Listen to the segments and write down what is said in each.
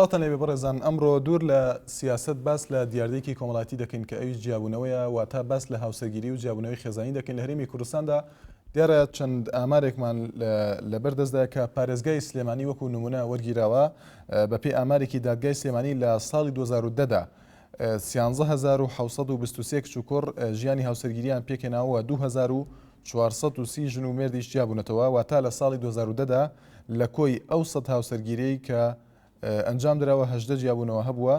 سڵاتان لێبێ بەڕێزان ئەمڕۆ دوور لە سیاست باس لە دیاردەیەکی کۆمەڵاتی دەکەین کە ئەویش جیابوونەوەیە واتە باس لە هاوسەرگیری و جیابوونەوەی خێزانی دەکەین لە هەرێمی کوردستاندا. دیارە چەند ئامارێکمان لەبەردەستدا کە پارێزگای سلێمانی وەکو نمونە وەرگیراوە بەپێی ئامارێکی دادگای سلێمانی لە ساڵی 2010دا 13723 کچ و کوڕ ژیانی هاوسەرگیریان پێکێناوە 2430 ژن و مێردیش جیابوونەتەوە واتە لە ساڵی 2010دا لە کۆی ئەو سەد هاوسەرگیریەی کە ئەنجام درراوە 18 جیابوونەوە هەبووە.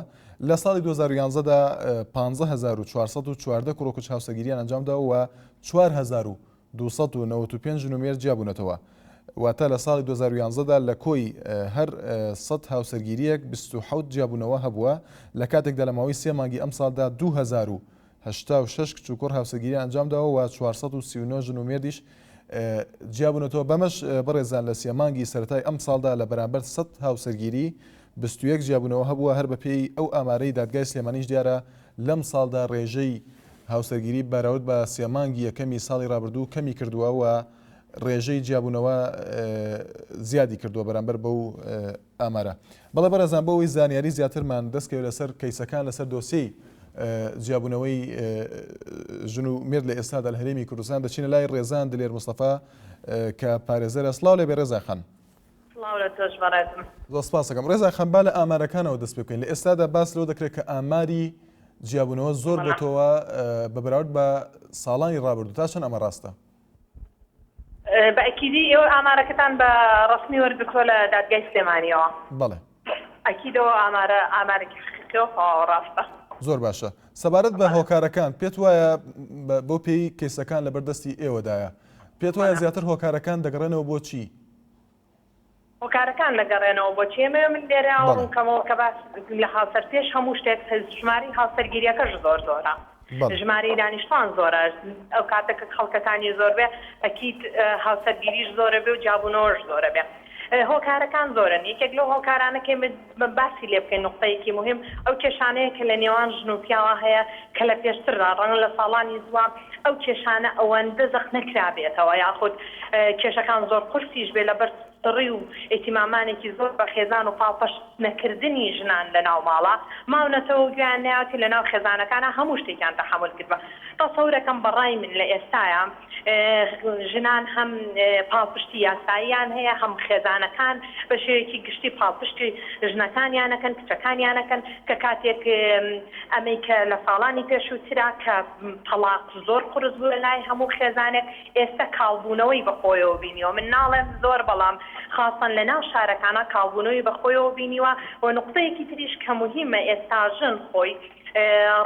لە ساڵی 2011دا 15414 کوڕ و کچ هاوسەرگیریان ئەنجامداوە و 4295 ژن و مێرد جیابوونەتەوە واتە لە ساڵی 2011دا لە کۆی هەر 100 هاوسەرگیریەک 27 جیابوونەوە هەبووە لە کاتێکدا لە ماوەی 3 مانگی ئەم ساڵدا 2086 کچ و کوڕ هاوسەرگیریان ئەنجامداوە و 439 ژن و مێردیش جیابوونەتەوە. بەمەش بەڕێزان لە 3 مانگی سەرەتای ئەم ساڵدا لە بەرامبەر 100 هاوسەرگیری 21 جیابوونەوە هەبووە هەر بەپێی ئەو ئامارەی دادگای سلێمانیش دیارە لەم ساڵدا ڕێژەی هاوسەرگیری بەراورد بە 3 مانگی یەکەمی ساڵی ڕابردوو کەمی کردووە و ڕێژەی جیابوونەوە زیادی کردووە بەرامبەر بەو ئامارە. بەڵێ بەڕێزان بۆەوەی زانیاری زیاترمان دەستکەوێت لەسەر کەیسەکان لەسەر دۆسیەی جیابوونەوەی ژن و مێرد لە ئێستادا لە هەرێمی کوردستان دەچینە لای ڕێزان دلێر مستەفا کە پارێزەرە. سڵاو لێبێ ڕێزا خان. زۆر سپاس دەکەم. ڕێزا خان با لە ئامارەکانەوە دەست پێ بکەین. لە ئێستادا باس لەوە دەکرێت کە ئاماری جیابوونەوە زۆر بێتەوە بەراورد بە ساڵانی ڕابردوو تا چەند ئەمە ڕاستە؟ بەئەکیدی ئێوە ئامارەکەتان بە ڕسمی وەرگرتووە لە دادگای سلێمانیەوە. بەڵێ ئەکیدەوە ئامارێکی حقیقیەوە ڕاستە. زۆر باشە. سەبارەت بە هۆکارەکان پێت وایە بۆ پێی کێسەکان لەبەردەستی ئێوەدایە پێت وایە زیاتر هۆکارەکان دەگەڕێنەوە بۆ چی؟ هۆکارەکان دەگەڕێنەوە بۆچی من لێرە ڕوونکەمەوە کە باس لە هاوسەر پێش هەموو شتێک ژماری هاوسەرگیریەکەش زۆرە. ژمارەی دانیشتوان زۆرە. ئەو کاتێکە خەڵکەکانی زۆر بێ ئەکید هاوسەرگیریش زۆرە بێ و جیابوونەوەش زۆرە بێ. هۆکارەکان زۆرن. یەکێک لەو هۆکارانەکە باسی لێ بکەین نقطەیەکی مهم ئەو کێشانەیە کە لە نێوان ژن و پیاوە هەیە کە لە پێشتردا ڕەنگە لە ساڵانی زوام ئەو کێشانە ئەوەندە زەخ نەکرابێتەوە یاخود کێشەکان زۆر قورسیش بێ لەبەر ڕی و ئێتیمامانێکی زۆر بە خێزان و پاڵپەش نەکردنی ژنان لە ناو ماڵە ماونەتەوە گویان ناوەتی لە ناو خێزانەکانە هەموو شتێکیان تەحمل کردبە. تەسەورەکەم بەڕای من لە ئێستاە ژنان هەم پاڵپشتی یاساییان هەیە هەم خێزانەکان بە شێوەیەکی گشتی پاڵپشتی ژنەکانیانەکەن کچەکانیانەکەن کە کاتێک ئەمەی کە لە ساڵانی پێشووترا کە تەلاق زۆر قورس بوو لای هەموو خێزانێک ئێستا کاڵبوونەوەی بەخۆیەوە بینیەوە. من ناڵێم زۆر بەڵام خاصن لە ناو شارەکانە کاڵبوونەوەی بەخۆیەوە بینیوە و نقطەیەکی تریش کە مهمە ئێستا ژن خۆی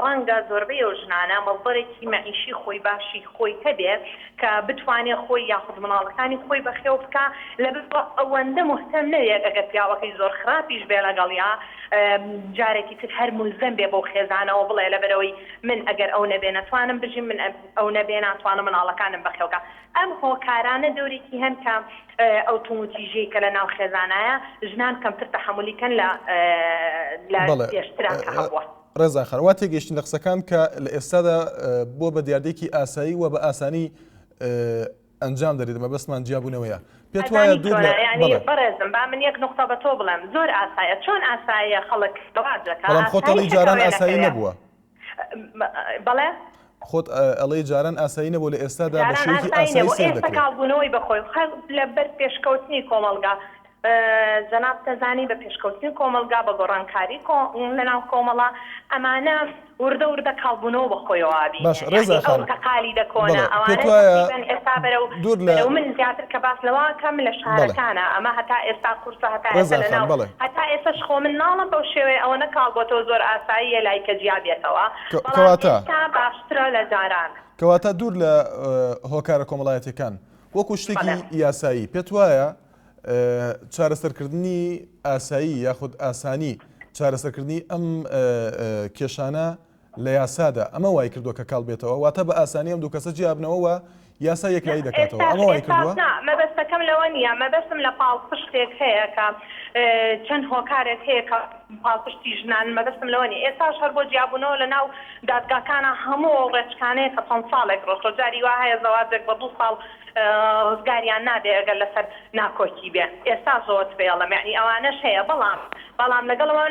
ڕەنگە زۆربەی ئەو ژنانە مەڵبەرێکی مەعیشی خۆی باشی خۆی هەبێت کە بتوانێت خۆی یاخود مناڵەکانی خۆی بەخێو بکە لەبەر ئەوەندە مهتەم نەوێت ئەگەر پیاوەکەی زۆر خراپیش بێ لەگەڵیا جارێکی تر هەر مولزەم بێ بۆ خێزانەوە بڵێ لەبەرەوەی من ئەگەر ئەو نەبێ نەتوانم بژیم من ئەو نەبێ ناتوانم مناڵەکانم بەخێوکە. ئەم هۆکارانە دەورێکی هەن کە ئەو توموتیژەی کە لە ناو خێزانایە ژنان کەمتر تەحمولیکەن لە پێشتراکە هەبووە. ڕێزا خان وا تێگەیشتین لە قسەکان کە لە ئێستادا بۆ بە دیاردەیەکی ئاسایی و بە ئاسانی ئەنجام دەرێت مەبەستمان جیابوونەوەیە. پێت وایە دوور بەڕێزم با من یەک نقطە بە تۆ بڵێم زۆر ئاسایە چۆن ئاساییە خەڵک بەڵام خۆت ئەڵێی جاران ئاسایی نەبووە. بەڵێ خۆت ئەڵێی جاران ئاسایی نەبوو لە ئێستادا بە شێوەیەکی ئاسایی سێر دەکرێت. کاڵبوونەوەی بەخۆی لەبەر پێشکەوتنی کۆمەڵگا جەناب تەزانی بە پێشکەوتنی کۆمەلگا بە گۆڕانکاری لەناو کۆمەڵە ئەمانە وردە وردە کاڵبوونەوە بەخۆیەوەبی باش ڕێزا خان قالی دەکۆنە ئەوانە ئێستا بەرەو من زیاتر کە باس لەواکەم لە شارەکانە ئەمە هەتا ئێستا قورسە هەتا ئێستاش خۆ من ناڵم بەو شێوەیە ئەوە نەکاڵبۆتەوە زۆر ئاساییە لای کە جیابێتەوە کەواتە باشترە لە جاران. کەواتە دوور لە هۆکارە کۆمەڵایەتەکان وەکو شتێکی یاسایی پێت وایە چارەسەرکردنی ئاسایی یاخود ئاسانی چارەسەرکردنی ئەم کێشانە لە یاسادا ئەمە وای کردووە کە کاڵ بێتەوە واتە بە ئاسانی ئەم دوو کەسە جیابنەوە یاسا یەکلایی دەکاتەوە ئەمە وای کردووە. مەبەستەکەم لەوە نییە مەبەستم لە پاڵ پشتێک هەیە کە چەند هۆکارێک هەیە کە پاڵپشتی ژنان مەبەستم لەوەنی ئێستاش هەر بۆ جیاببوونەوە لە ناو دادگاکانە هەموو ڕێچکانەیە کە چەند ساڵێک ڕۆژ جاری وا هەیە زەواجێک بە 2 ساڵ ڕزگاریان نادێ ئەگەر لەسەر ناکۆکی بێ ئێستا زۆت بێڵم یعنی ئەوانەش هەیە بەڵام لەگەڵەوەە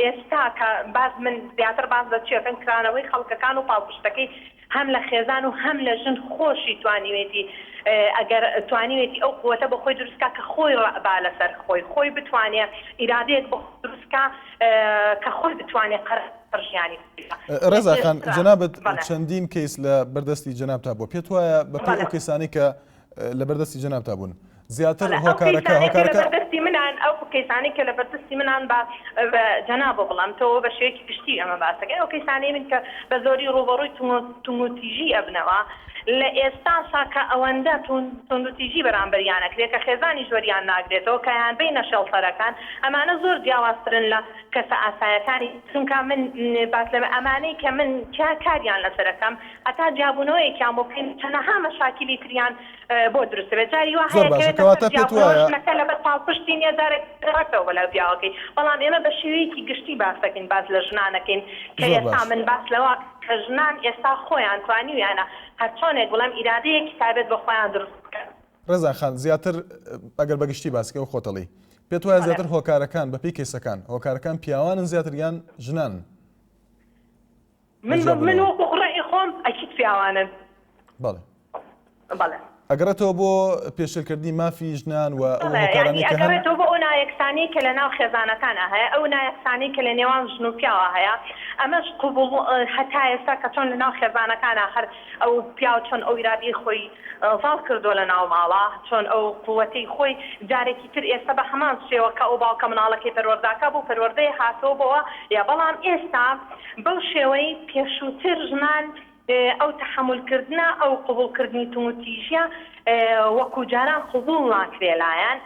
ئێستا کە باز من زیاتر باز لە چێکن کرانەوەی خەڵکەکان و پاڵپشتەکەی هەم لە خێزان و هەم لە ژن خۆشی توانیوێتی ئەگەر توانیوێتی ئەو قووەتە بە خۆی دروستکە کە خۆی ڕەبا لەسەر خۆی بتوانێت ئیرادەیەک بە دروستکە کە خۆی بتوانێت قەرژیانی ڕێزا خان جەنابەت چەندین کەیس لە بەردەستی جەنابتا بووە پێت وایە بەپێی ئەو کەیسانی کە لە بەردەستی جەنابتا بوون زیاتر هۆکارەکە بەردەستی منان ئەو کەیسانی کە لە بەردەستی منان بە جەنابە بڵام تۆ بە شێوەیەکی گشتی ئەمە باسەکەی ئەو کەیسانەی من کە بە زۆری ڕوبەڕووی تونگوتیژی ئەبنەوە لە ئێستاسا کە ئەوەندە تونگوتیژی بەرامبەریانەکرێت کە خێزانی ژوەریان ناگرێتەوە کە یان بینە شەڵسەرەکان ئەمانە زۆر جیاوازترن لە کەسە ئاسایەکانی چونکە من باس لە ئەمانەی کە من کاریان لەسەرەکەم هەتا جیاببوونەوەیەکیان بۆ بکەین چەنەها مەشاکیلی تریان بۆ دروستە بێت جاری وا هەیە لە بەر پاڵپشتی نیە دارێکڕەکەەوە لە پیاوەکەی بەڵام ئێمە بە شێوەیەکی گشتی باسەکەین باز لە ژنانەکەین کە ئێستا من باس لەوە کە ژنان ئێستا خۆیان توانیویانە هەر چۆنێک بڵام ئیرادەیەکی تابێت بە خۆیان دروست بکەن. ڕێزا خان زیاتر ئەگەر بەگشتی باسکە و خۆتەڵی پێت وایە زیاتر هۆکارەکان بەپێی کێسەکان هۆکارەکان پیاوانن زیاتر یان ژنان؟ من وەکو ڕێی خۆم ئەکید پیاوانن. بەڵێ ئەگەرێتەوە بۆ پێشێلکردنی مافی ژنان و ئەو هۆکارانی کە ئەگەرێتەوە بۆ ئەو نایەکسانی کە لە ناو خێزانەکانە هەیە ئەو نایەکسانی کە لە نێوان ژن و پیاوە هەیە ئەمەش قبول هەتا ئێستا کە چۆن لە ناو خێزانەکانە هەر ئەو پیاو چۆن ئەو ئیرادی خۆی ڤاڵ کردو لە ناو ماڵە چۆن ئەو قووەتەی خۆی جارێکی تر ئێستا بە هەمان شێوە کە ئەو باوکە مناڵەکەی پەروەرداکە بوو پەروەردەی هاتۆبەوە یا بەڵام ئێستا بەو شێوەی پێشووتر ژنان ئەو تەحملکردنە ئەو قبولکردنی تونگوتیژیە وەکو جاران قبول ناکرێلایەن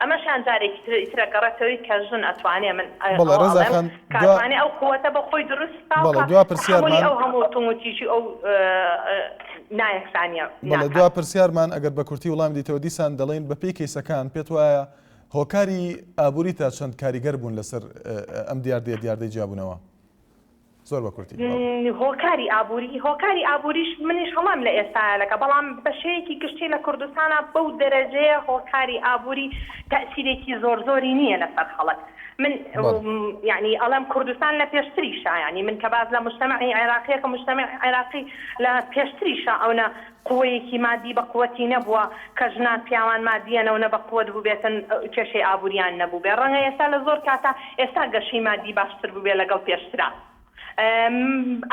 ئەمەشیان جارێکی ترە گەڕێتەوەی کە ژن ئەتوانێ من کاتوانێ ئەو قووەتە بە خۆی دروست ئەو هەموو تونگوتیژی ئەو نایەکسانیە. بەڵێ دوا پرسیارمان ئەگەر بە کورتی وڵام دیتەوە دیسان دەڵێن بەپێی کەیسەکان پێت وایە هۆکاری ئابووری تا چەند کاریگەر بوون لەسەر ئەم دیاردەی جیاببوونەوە زۆر بە کورتی هۆکاری ئابووریش منیش هەڵام لە ئێستاەکە بەڵام بەشەیەکی گشتی لە کوردستانە بەو دەرەجەیە هۆکاری ئابووری تەئسیرێکی زۆری نییە لەسەر خەڵک. من يعني ئەڵێم کوردستان لە پێشتریشە ینی من کە باز لە مجتەمەعی عێراقیە کە مجتەمەعی عێراقی لە پێشتریشە ئەوە قوەیەکی مادی بە قوەتی نەبووە کە ژنان پیاوان مادیەنەوە نە بە قووەت بوو بێتن کێشەی ئابووریان نەبوو بێ ڕەنگە ئێستا لە زۆر کاتە ئێستا گەشەی مادی باشتر بوو بێ لەگەڵ پێشترا.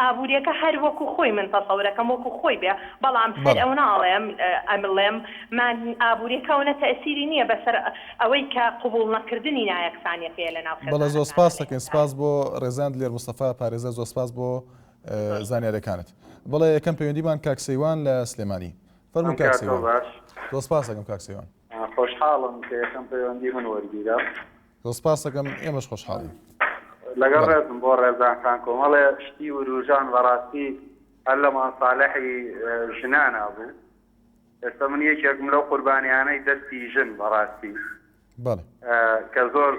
ئابوووریەکە هەر وەکو خۆی من تەسەورەکەم وەکو خۆی بێ بەڵام هەر ئەو ناڵێم ئەمڵێم ئابوووریەکەونە تەئسیری نییە بەسەر ئەوەی کە قبول نەکردنی نایەکسانیەکەیە لە ناو بەڵێ زۆر سپاس دەکەین سپاس بۆ ڕێزان لێر مستەفا پارێزە زۆر سپاس بۆ زانیاریەکانت. بەڵێ یەکەم پەیوەندیمان کاکسەیوان لە سلێمانی فەرموو کاکسەیوان. زۆر سپاس دەکەم کاکسەیوان. خۆشحاڵم کە یەکەم پەیوەندی من وەرگیرا. زۆر سپاس دەکەم ئێمەش خۆشحاڵین. لەگەڵ ڕێزم بۆ ڕێزانخان کۆمەڵێ شتی وروژان بەڕاستی هەر لە ماساڵحی ژنانە بوو. ئێستا من یەکێکم لەو قوربانیانەی دەستی ژن بەڕاستی کە زۆر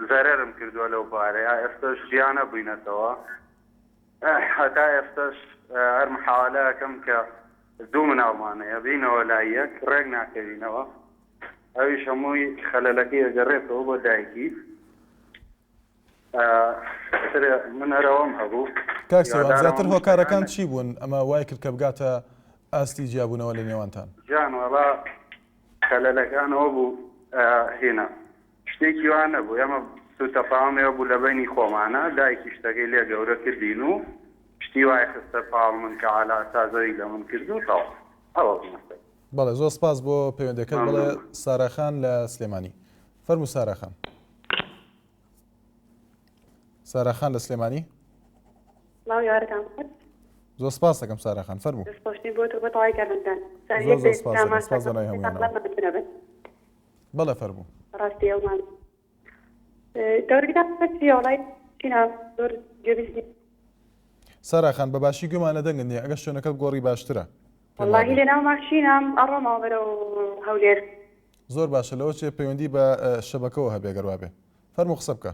زەرەرم کردووە لەو بارەیە ئێستاش ژیانە بووینەتەوە هەتا ئێستاش هەر محاولەکەم کە دوو مناڵمانەیە بینەوە لای یەک ڕێک ناکەوینەوە ئەویش هەمووی خەلەلەکەی ئەگەڕێتەوە بۆ دایکی من هەرەوەم هەبوو. کاکسەیوان زیاتر هۆکارەکان چی بوون ئەمە وای کرد کە بگاتە ئاستی جیاببوونەوە لە نێوانتان؟ جان وەڵا خەلەلەکانەوە بوو هێنا شتێکی وان نەبوو ئێمە سوتەفاهمێوە بوو لە بینی خۆمانە دایکی شتەکەی لێ گەورە کردین و شتی وای خستە پاڵ من کە عالا تازەوی لە من کرد و تەواو ئەوە بمەستە. بەڵێ زۆر سپاس بۆ پەیوەندەکەت. بڵێ ساراخان لە سلێمانی فەرموو ساراخان. ساراخان لە سلێمانی زۆر سپاس دەکەم ساراخان فەرموو. زۆر سپاس بەنای هەموویانەوە. بەڵێ فەرموو. ساراخان بەباشی گومانە دەنگن نیە ئەگەر شوێنەکەت گۆڕی باشترە. والله لەناو ماشینام ئەڕۆمەوە بەرەو هەولێر. زۆر باشە لەوە چێ پەیوەندی بە شەبەکەەوە هەبێ گەڕوا بێ فەرموو قسە بکە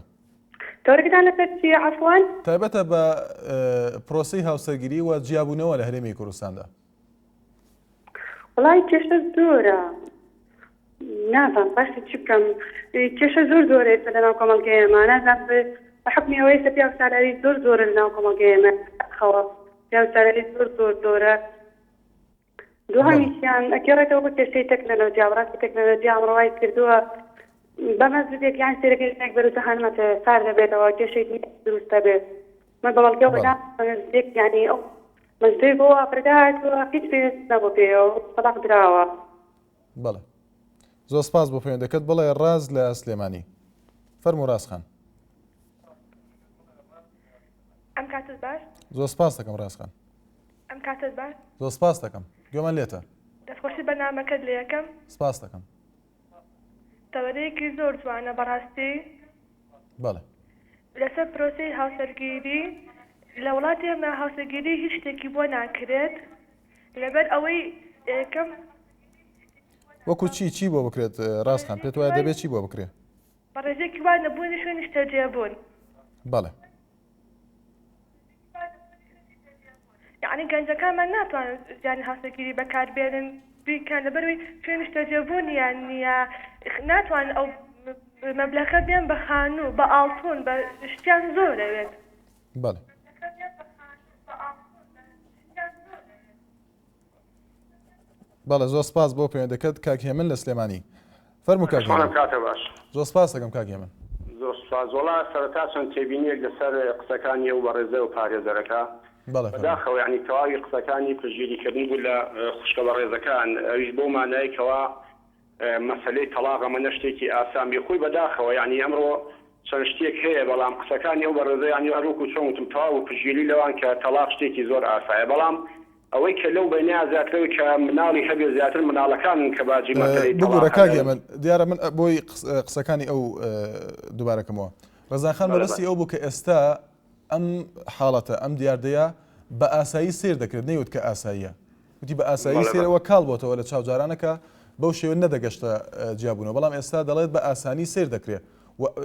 تۆرەکەتان لەسەر چی عەفوان تایبەتە بە پرۆسەی هاوسەرگیری و جیابوونەوە لە هەرێمی کوردستاندا وڵای کێشە زۆرە نازانم باشی چی بکەم کێشە زۆر زۆرێت لەناو کۆمەڵگەی ئێمە نازانم بە حکمی ئەوەی کە پیاو سالاری زۆر زۆرە لەناو کۆمەڵگەی ئێمە خەوە پیاو سالاری زۆر زۆرە دووهەمیشیان ئەگەڕێتەوە بۆ کێشەی تەکنۆلۆژیا و ڕاستی تەکنۆلۆژیا ئەمڕۆوای کردووە بەمەزودێک یان سێرەکەی بەرەوتە هەنمەتە سار دەبێتەوە کێشەی دروستە بێت من بەڵگەڵ بەدێک یعنی ئەو مەزدەی بۆ ئافرەداهاتوە هیچ پێویست نەبوو پێەوە سەلاق دراوە بەڵێ زۆر سپاس بۆ پەیوەندەکەت بڵێ ڕاز لە سلێمانی فەرموو ڕاستخان ئەم کاتت باش زۆر سپاس دەکەم ڕاستخان ئەم کاتت باش زۆر سپاس دەکەم گوێمان لێتە دەستخۆشی بەنامەکەت لە یەکەم سپاس دەکەم تەوەرەیەکی زۆر جوانە بەڕاستی بەڵێ لەسەر پرۆسەی هاوسەرگیری لە وڵاتی ئێمە هاوسەرگیری هیچ شتێکی بۆ ناکرێت لەبەر ئەوەی یەکەم وەکو چی بۆ بکرێت ڕاستخان پێت وایە دەبێت چی بۆ بکرێت بەڕێزێکی وان نەبوونی شوێنی شتەجێبوون بەڵێ یعنی گەنجەکانمان ناتوانن زیانی هاوسەرگیری بەکاربێنن بیکەن لەبەروی شوێنی شتەجێبوونیان نییە ناتوانن ئەو مەبلەغە بێن بە خانوو بە ئاڵتون بە شتیان زۆر دەوێت بەڵێ بەڵێ زۆر سپاس بۆ پەیوەندەکەت کاک هێمن لە سلێمانی فەرموو کاک هێمن کاتە باش زۆر سپاس دەکەم کاک هێمن زۆر سپاس وڵا سەرەتا چەند تێبینیەک لەسەر قسەکانی و بەڕێزە و پارێزەرەکە بەڵێ بەداخەوە یعنی تەواوی قسەکانی پشگیریکردن بوو لە خوشکە بەڕێزەکان ئەویش بۆ مانایکەوە مەسەلەی تەلاق ئەمە شتێکی ئاسان بێ خۆی بەداخەوە یعنی ئەمڕۆ چەند شتێک هەیە بەڵام قسەکانی ئەو بەڕێزە یعنی هەروەکو چۆنتم تەواو پشگیری لەوان کە تەلاق شتێکی زۆر ئاسایە بەڵام ئەوەی کە لەو بەینیا زیاترەوەی کە مناڵی هەبێ زیاتر مناڵەکان کە باجی مەسەلەی بگوڕە کاک هێمن دیارە من بۆی قسەکانی ئەو دووبارەکەمەوە ڕەزانخان بەبەستی ئەو بوو کە ئێستا ئەم حاڵەتە ئەم دیاردەیە بە ئاسایی سیر دەکرێت نەیوت کە ئاساییە وتی بە ئاسایی سێرەوە کاڵ بۆتەوە لە چاوجارانەکە بەو شێوە نەدەگەشتە جیابوونەوە بەڵام ئێستا دەڵێت بە ئاسانی سیر دەکرێت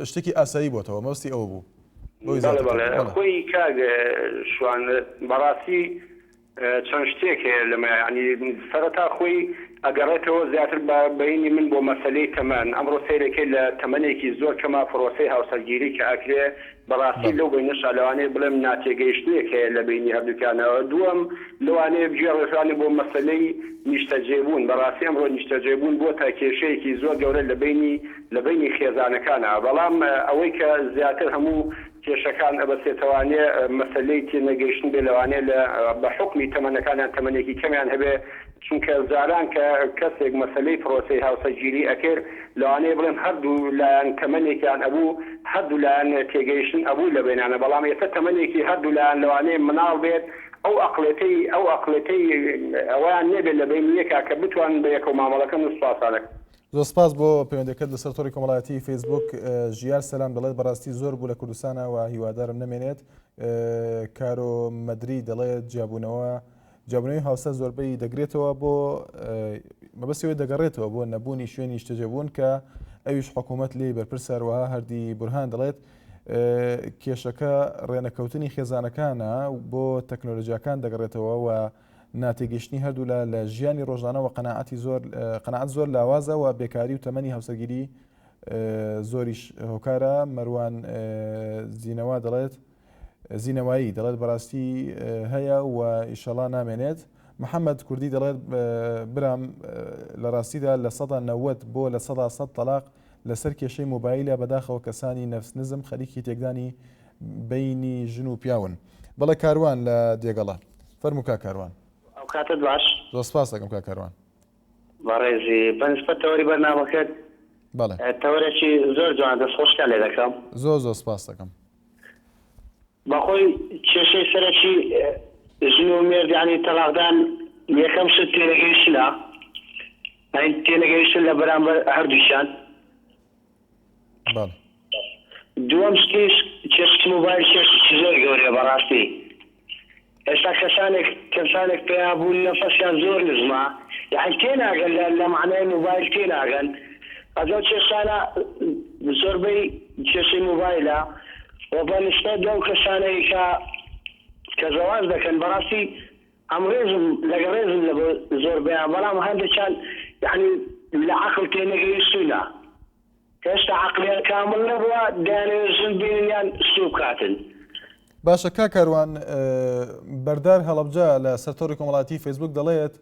شتێکی ئاسایی بۆتەوە مەبەستی ئەوە بوو خۆی کاگ شوان بەڕاستی چەند شتێک هەیە لەمە ینی سەرەتا خۆی ئەگەڕێتەوە زیاتر بەینی من بۆ مەسەلەی تەمەن ئەمڕۆ سیرێکی لە تەمەنێکی زۆر کەما پرۆسەی هاوسەرگیری کە ئەکرێ بەڕاستی لەو بینەشە لەوانەیە بڵێم ناتێگەیشتنێک هەیە لە بینی هەردووکانەوە دووەم لەوانەیە بگوێڕێژانی بۆ مەسەلەی نیشتەجێبوون بەڕاستی ئەمڕۆ نیشتەجێبوون بۆ تا کێشەیەکی زۆر گەورە لە بینی خێزانەکانە بەڵام ئەوەی کە زیاتر هەموو کێشەکان ئەبەسێتەوانێ مەسەلەی تێنەگەیشتن بێ لەوانێ بە حکمی تەمەنەکانیان تەمەنێکی کەمیان هەبێ چونکە زاران کە کەسێک مەسەلەی پرۆسەی هاوسەرگیری ئەکرد لەوانەیە بڵێن هەردوو لایەن تەمەنێکیان ئەبوو هەردوو لایەن تێگەیشتن ئەبوو لە بینانە بەڵام ئێستا تەمەنێکی هەردوو لایەن لەوانەیە مناڵ بێت ئەو ئەقڵەتەی ئەویان نێبێت لە بین یەکا کە بتوانن بە یەکەوە مامەڵەکە نووسپاسانەکە زۆر سپاس بۆ پەیوەندەکەت لەسەر تۆڕی کۆمەڵایەتی فەیسبوک ژیار سەلام دەڵێت بەڕاستی زۆر بوو لە کوردستانەوە هیوادارم نەمێنێت کارۆ مەدری دەڵێت جیابوونەوەی هاوسە زۆربەی دەگرێتەوە بۆ مەبەستیەوەی دەگەڕێتەوە بۆ نەبوونی شوێنی شتەجێبوون کە ئەویش حکوومەت لێ بەرپرسەروەها هەردی بورهان دەڵێت کێشەکە ڕێنەکەوتنی خێزانەکانە بۆ تەکنۆلۆژیاکان دەگەڕێتەوە و ناتێگەشتنی هەردوو لە ژیانی ڕۆژانەوە قەناعەت زۆر لاوازە و بێکاری و تەمەنی هاوسەرگیری زۆریش هۆکارە مەروان زینەوە دەڵێت زینەوایی دەڵێت بەڕاستی هەیە و ئیشەڵا نامێنێت محەممەد کوردی دەڵێت برام لە ڕاستیدا لە 90 بۆ لە 100 تەلاق لەسەر کێشەی مۆبایلە بەداخەوە کەسانی نەفس نزم خەریکی تێکدانی بینی ژن و پیاون بەڵێ کاروان لە دێگەڵە فەرموو کا کاروان ئەو کاتت باش زۆر سپاس دەکەم کا کاروان بەڕێزی بەنسبەت تەوەری بەرنامەکەت بەڵێ تەوەرێکی زۆر جوان دەستخۆشکە لێ دەکەم زۆر سپاس دەکەم بەخۆی کێشەی سەرەکی ژن و مێردیانی تەلاقدان یەکەم شت تێنەگەیشتنە تێنەگەیشتن لە بەرامبەر هەردووشیان دووەم شتیش کێشی مۆبایل کێشی زۆر گەورەیە بەڕاستی ئێستا کەسانێک پێیان بوون نەفەسیان زۆر نزمە یعنی تێناگەن لە معنای مۆبایل تێناگەن ئەگەڵ کێشانە زۆربەی کێشەی موبایلە و بە نسبەت لەو کەسانەی کە زەواج دەکەن بەڕاستی ئەم ڕێزم لەگە ڕێزم لە زۆربەیان بەڵام هەندێکیان یعنی لە عەقڵ تێنەگەیشتوونە هێشتا عەقلیان کامل نەبووە دەیانەوێت زوو بینیان سوو بکاتن. باشە کاکەروان بەردار هەڵەبجە لە سەرتۆری کۆمەڵایەتی فەیسبوک دەڵێت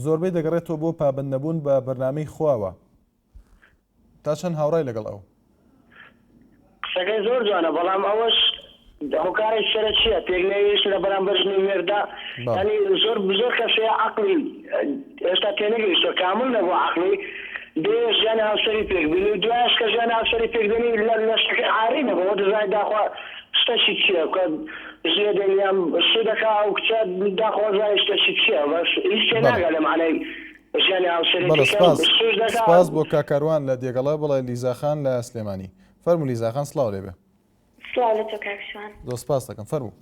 زۆربەی دەگەڕێتەوە بۆ پابەندنەبوون بە بەرنامەی خواوە تا چەند هاوڕای لەگەڵ ئەو قسەکەی زۆر جوانە بەڵام ئەوەش هۆکارێک سەرە چییە پێکنەویست لە بەرامبەر ژنی مێردا ینی زۆر کەسەیە عەقلی ئێستا تێنەگەیشتووە کامل نەبووە عەقلی دێ ژیانی هاوسەری پێکبینی و دوایش کە ژیانی هاوسەری پێکبینی لە شتەکەی عاری نەبووە دەزانێت داخوا شتەشی چییە کە ژێ دەنیام سو دەکا ئەو کچە داخوازای شتەشی چییە بەس هیچ تێ ناگە لە معنای ژیانی هاوسەری سپاس بۆ کاکەروان لە دێگەڵا بڵێ لیزاخان لە سلێمانی فەرموو لیزاخان سڵاو لێبێ سڵاو لە تۆ کاکشوان زۆر سپاس دەکەم فەرموو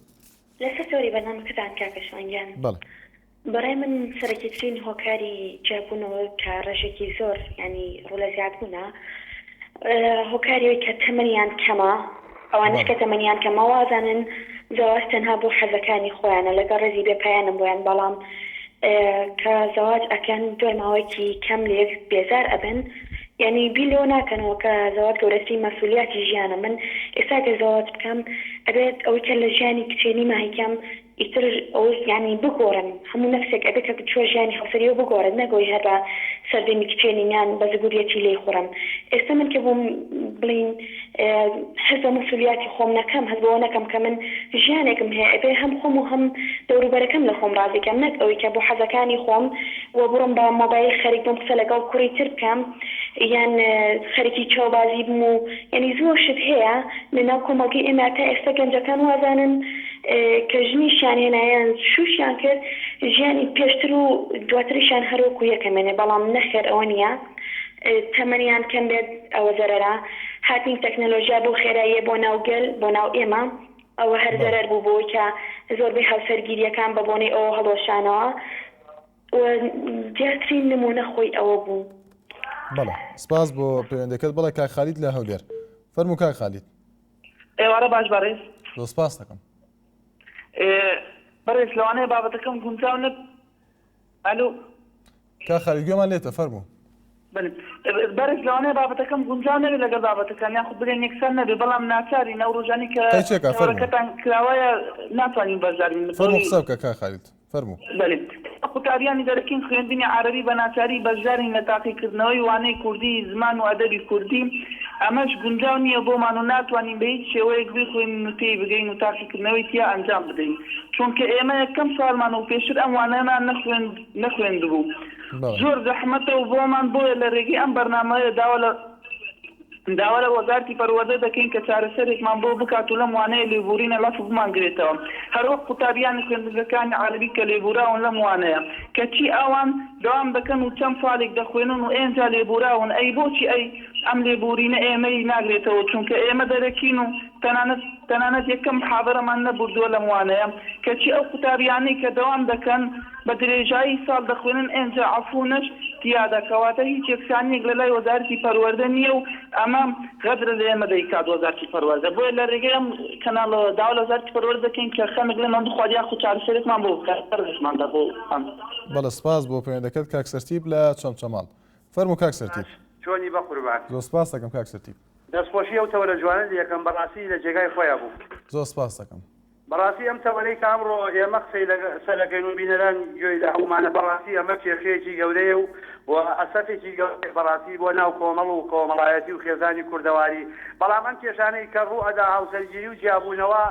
لەسەر تۆری بەرنامەکەتان کاکەشوانگیان بەڵێ بەڕای من سەرەکیترین هۆکاری جیابوونەوە کە ڕێژێکی زۆر ینی ڕوولە زیادبوونە هۆکاریەوەی کە تەمەنیان کەمە ئەوانش کە تەمەنیان کەمە وازانن زەواج تەنها بۆ حەزەکانی خۆیانە لەگەڵ ڕێزی بێپایانم بۆیان بەڵام کە زەواج ئەکەن دوای ماوەیەکی کەم لێک بێزار ئەبن یعنی بیلۆ ناکەنەوە کە زەواج گەورەترین مەسئولیەتی ژیانە من ئێستا کە زەواج بکەم ئەبێت ئەوەی کە لە ژیانی کچێنی ماهیکەم ئیتر ئەو ینی بگۆڕن هەموو نەفسێک ئەبێت کە بچوە ژیانی هەوسەریەوە بگۆڕن نەگۆی هەر بە سەردەمی کچێنیان بە زگوریەتی لێی خوڕم ئێستا من کە بووم بڵین هەز بە مەسئولیەتی خۆم نەکەم هەز بەوە نەکەم کە من ژیانێکم هەیە ئەبێ هەم خۆم و هەم دەوروبەرەکەم لە خۆم ڕازیکەم نەک ئەوەی کە بۆ حەزەکانی خۆم و بڕم بە مۆبایل خەریک بم قسە لەگەڵ کوڕی تر بکەم یان خەریکی چاوبازی بم و یعنی زۆر شت هەیە لەناو کۆمەڵگەی ئێمە تا ئێستا گەنجەکان وازانن کە ژنیشیان هێنایان شووشیان کرد ژیانی پێشتر و دواتریشان هەروەکو یەکەمێنێ بەڵام نەخێر ئەوە نییە تەمەنیان کەم بێت ئەوە زەرەرە هاتین تەکنۆلۆژیا بۆ خێراییە بۆ ناوگەل بۆ ناو ئێمە ئەوە هەر زەرەر بوو بۆی کە زۆربەی هاوسەرگیریەکان بە بۆنەی ئەوە هەڵۆشانەوە و دیارترین نمونە خۆی ئەوە بوو. بەڵێ سپاس بۆ پەیوەندەکەت بڵێ کاک خالید لە هەولێر فەرموو کاک خالید. ئێوارە باش بەڕێز زۆر سپاس دەکەم بەڕێز لەوانەیە بابەتەکەم گونجاو نەب ئەلو کاک خالید گوێمان لێتە فەرموو بەڕێز لەوانەیە بابەتەکەم گونجاو نەبێت لەگەڵ بابەتەکان یاخود بڵێن یەکسەر نەبێت بەڵام ناچاری نەوڕۆژانی کە کەتان کراوایە ناتوانین بەرزارین فەرموو قسە بکە کاک خالید فەرموو. بەڵێ قوتابیانی دەرەکەین خوێندنی عەرەبی بە ناچاری بەشدارین لە تاقیکردنەوەی وانەی کوردی زمان و ئەدەبی کوردی ئەمەش گونجاو نییە بۆمان و ناتوانین بە هیچ شێوەیەک بخوێنین و تێی بگەین و تاقیکردنەوەی تیا ئەنجام بدەین چونکە ئێمە یەکەم ساڵمان و پێشتر ئەم وانەیەمان نەخوێندبوو زۆر زەحمەتە و بۆمان بۆیە لە ڕێگەی ئەم بەرنامەیە داوا لە وەزارەتی پەروەردە دەکەین کە چارەسەرێکمان بۆ بکات و لەم وانەیە لێبوورینە لەف بمانگرێتەوە هەروەک قوتابیانی خوێندنگەکانی عەرەبی کە لێبوراون لەم وانەیە کەچی ئەوان دەوام دەکەن و چەند ساڵێک دەخوێنن و ئێنجا لێبوراون ئەی بۆچی ئەی ئەم لێبورینە ئێمەی ناگرێتەوە چونکە ئێمە دەرەکین و تەنانەت یەکەم محاضەرەمان نەبوردووە لەم وانەیە کەچی ئەو قوتابیانەی کە دەوام دەکەن بە درێژایی ساڵ دەخوێنن ئێنجا عەفوونەش تیادا کەواتە هیچ یەکسانیەک لە لای وەزارەتی پەروەردە نییە و ئەمە غەدرە لە ئێمە دەیکات وەزارەتی پەروەردە بۆیە لە ڕێگەی ئەم کەناڵەوە داوا لە وەزارەتی پەروەردە دەکەین کە خەمێک لەمان بخوات یاخود چارەسەرێکمان بۆ بکات بەرزشماندا بۆ بەڵێ سپاس بۆ پەیوەندەکەت کاک سەرتیب لە چەمچەماڵ فەرموو کاک سەرتیب. چۆنی بە قوربان زۆر سپاس دەکەم کاک سەرتیب دەستخۆشی ئەو تەوەرە جوانە یەکەم بەڕاستی لە جێگای خۆیان بوو زۆر سپاس دەکەم بەڕاستی ئەم تەوەرەی کە ئەمڕۆ ئێمە قسەی سەرەکەین و بینەران گوێی لە هەمومانە بەڕاستی ئەمە کێشەیەکی گەورەیە و ئەسەفێکی گەورەی بەڕاستی بۆ ناو کۆمەڵ و کۆمەڵایەتی و خێزانی کوردەواری بەڵام ئەم کێشانەی کە ڕوو ئەدا هاوسەرگیری و جیابوونەوە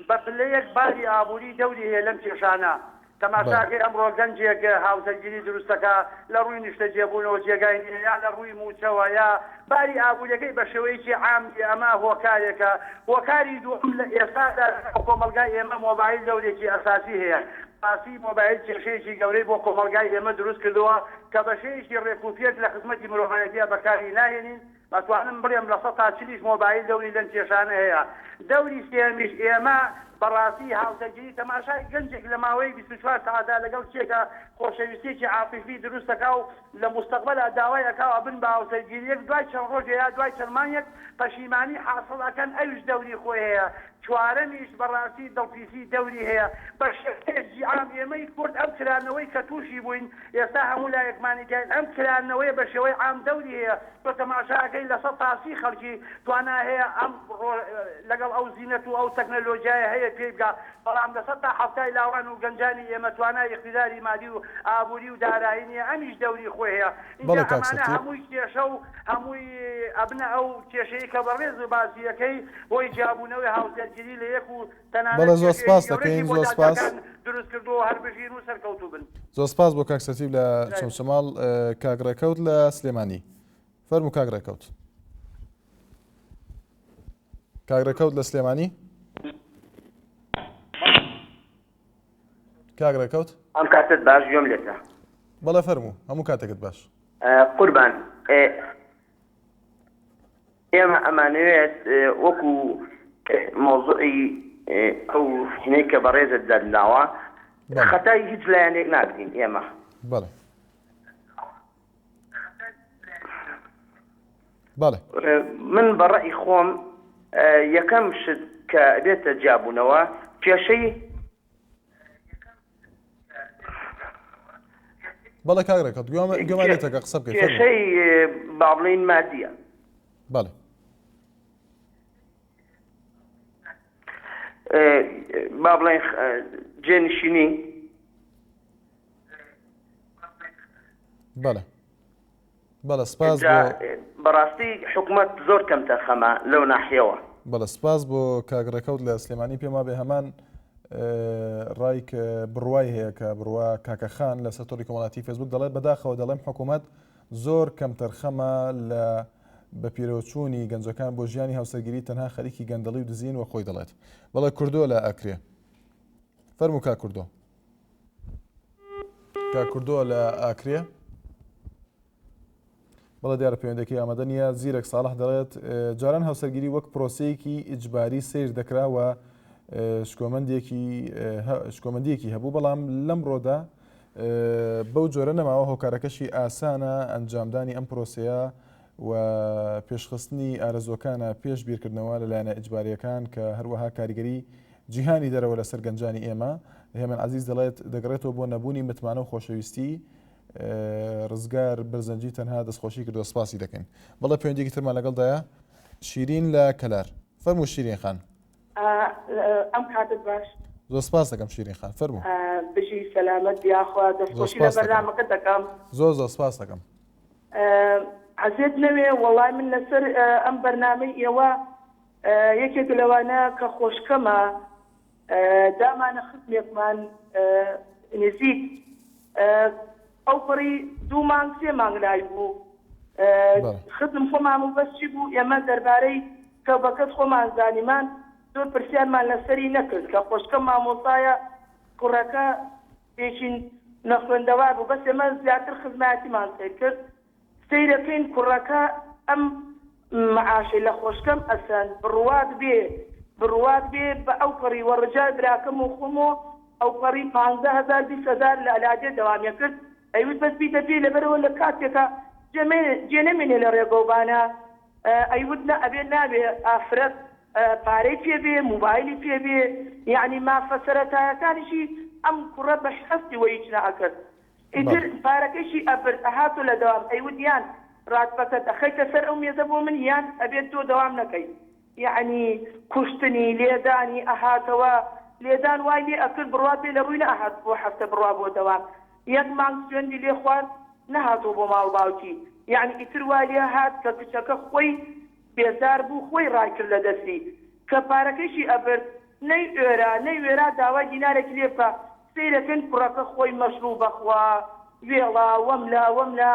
بە پلەیەک باری ئابووری دەوری هەیە لەم کێشانە تەماشاکەی ئەمڕۆ گەنجێک هاوسەرگیری دروستەکە لە ڕووی نیشتە جێبوونەوە جێگای یا لە ڕووی موچەوە یا باری ئابوووریەکەی بە شێوەیەکی عامی ئەمە هۆکارێکە هۆکاری دووەم لە ئێستادا کۆمەلگای ئێمە مۆبایل دەورێکی ئەساسی هەیە باسی مۆبایل کێشەیەکی گەورەی بۆ کۆمەلگای ئێمە دروست کردووە کە بە شێوەیەکی ڕێکوپێک لە خزمەتی مرۆڤایەتیە بەکاری ناهێنین بەتوانم بڵێم لە 140 مۆبایل دەوری لەم کێشانە هەیە دەوری سێمیش ئێمە بەڕاستی هاوسەرگیری تەماشای گەنجێک لە ماوەی 24 ساعتدا لەگەڵ کێکە خۆشەویستێکی عاطفی دروستەکە و لە مستەقبەلە داوای ئەکاوە بن بە هاوسەرگیریەک دوای چەند ڕۆژ یا دوای چەند مانگێک پەشیمانی حاصڵ ئەکەن ئەویش دەوری خۆی هەیە چوارەمیش بەڕاستی دڵپیسی دەوری هەیە بە شێژی عام ئێمەی کورد ئەم کرانەوەی کە تووشی بووین ئێستا هەموو لایەکمانیگەین ئەم کرانەوەی بە شێوەی عام دەوری هەیە تۆ تەماشاکەی لە 100 تاسی خەڵکی توانە هەیە ئەم لەگەڵ ئەو زینەت و ئەو تەکنەلۆژیایە هەیە پێی بگا بەڵام لە 100 تا هەفتای لاوان و گەنجانی ئێمە توانای اقتیداری مادی و ئابووری و دارایی نیە ئەمیش دەوری خۆی هەیە اینجا ئەمانە هەمووی کێشە و هەمووی ئەبنە ئەو کێشەی کە بەڕێز و بازیەکەی بۆی جیابوونەوەی هاوسەرگیری لە یەک و بەڵێ زۆر سپاس دەکەین زۆر سپاس دروست کردو هەر بژین و سەرکەوتوو بن زۆر سپاس بۆ کاک سەتیب لە چەمچەماڵ کاگڕێکەوت لە سلێمانی فەرموو کاگڕێکەوت کاگڕێکەوت لە سلێمانی کاگڕێکەوت ئەم کاتت باش گوێم لێتە بەڵێ فەرموو هەموو کاتێکت باش قوربان ئێمە ئەمانەوێت وەکو مۆزوعی ئەو هینەی کە بەڕێزت دەدناوە خەتای هیچ لایەنێک ناگرین ئێمە بەڵێ بەڵێ من بەڕەئی خۆم یەکەم شت کە بێتە جیابوونەوە کێشەی بەڵێ کاگڕێکەوت گوێمانێتەکە قسە بکەیت کێشەی با بڵێین مادیە بەڵێ با بڵێن جێنشینی بەڵێ بەڵێ سپاس بەڕاستی حکوومەت زۆر کەم تەرخەمە لەو ناحیەوە بەڵێ سپاس بۆ کاگڕێکەوت لە سلێمانی پێما بێ هەمان ڕای بڕوای هەیە کە بڕوا کاکەخان لە سەتۆری کۆمەڵاتی فێسبوک دەڵێت بەداخەوە دەڵێم حکوومەت زۆر کەم تەرخەمە لە بە پیرۆچوونی گەنجەکان بۆ ژیانی هاوسەرگیری تەنها خەریکی گەندەڵی و دزین و خۆی دەڵێت بەڵێ کوردۆ لە ئەکرێ فەرموو کا کوردۆ کا کوردۆ لە ئاکرێ بەڵێ دیارە پەیوەندەکەی ئامادە نیە زیرەک ساڵح دەڵێت جاران هاوسەرگیری وەک پرۆسەیەکی ئیجباری سیر دەکراوە شکۆمەندیەکی هەبوو بەڵام لەم ڕۆدا بەو جۆرە نەماوە هۆکارەکەشی ئاسانە ئەنجامدانی ئەم پرۆسەیە و پێشخستنی ئارەزۆکانە پێش بیرکردنەوە لەلایەنە ئیجباریەکان کە هەروەها کاریگەری جیهانی دەرەوە لەسەر گەنجانی ئێمە هێمن عەزیز دەڵێت دەگەڕێتەوە بۆ نەبوونی متمانە و خۆشەویستی ڕزگار بەرزەنجی تەنها دەستخۆشی کردو سپاسی دەکەین بەڵێ پەیوەندێکی ترمان لەگەڵدایە شیرین لە کەلار فەرموو شیرین خان ئەم کاتت باش زۆر سپاس دەکەم شیرین خان فەرموو بژی سەلامەت یاخوا دەستخۆشی لە بەرنامەکە دەکەم زۆر سپاس دەکەم عزیز نەوێ وەڵای من لەسەر ئەم بەرنامەی ئێوە یەکێک لەوانە کە خۆشکەمە دامانە خزمێکمان نزیک ئەو پڕی 2 مانگ 3 مانگ لای بوو خزم خۆمان و بەسچی بوو ئێمە دەربارەی کەوبەکەت خۆمان زانیمان زۆر پرسیارمان لەسەری نەکرد کە خۆشکەم مامۆستایە کوڕەکە پێشین نەخوێندەوار بوو بەس ئێمە زیاتر خزمەتیمان سیر کرد سیرەکەین کوڕەکە ئەم معاشەی لە خۆشکەم ئەسەن بڕوات بێ بە ئەو پەڕی وەڕجار براکەم و خۆمۆ ئەو پەڕی 15,000 20,000 لە ئەلادێ دەوامیە کرد ئەیوت بەس بیتە پێ لەبەرەوە لە کاتێکە جێ نەمێنێ لە ڕێگەوبانە ئەیوت ئەبێ نابێ ئافرەت پارەی پێ بێ موبایلی پێ بێ یعنی مافە سەرەتایەکانیشی ئەم کوڕە بە حەستی وە هیچ ناکرد ئیتر پارەکەیشی ئەبرد ئەهاتۆ لە دەوام ئەیوت یان ڕاتبەکەت ئەخەیتە سەر ئەو مێزە بۆ من یان ئەبێت تۆ دەوام نەکەی یعنی کوشتنی لێدانی ئەهاتەوە لێدان وای لێ ئەکرد بڕات بێ لە ڕووی نەهات بۆ هەفتە بڕوا بۆ دەوام یەک مانگ سوێندی لێ خوارد نەهاتۆ بۆ ماڵ باوکی یعنی ئیتر وای لێ هات کە کچەکە خۆی بێزار بوو خۆی ڕایکرد لە دەستی کە پارەکەشی ئەبرد نەیوێرا داوای دینارێک لێ بکە سیرەکەن کوڕەکە خۆی مەشروب بەخوا وێڵا وەملا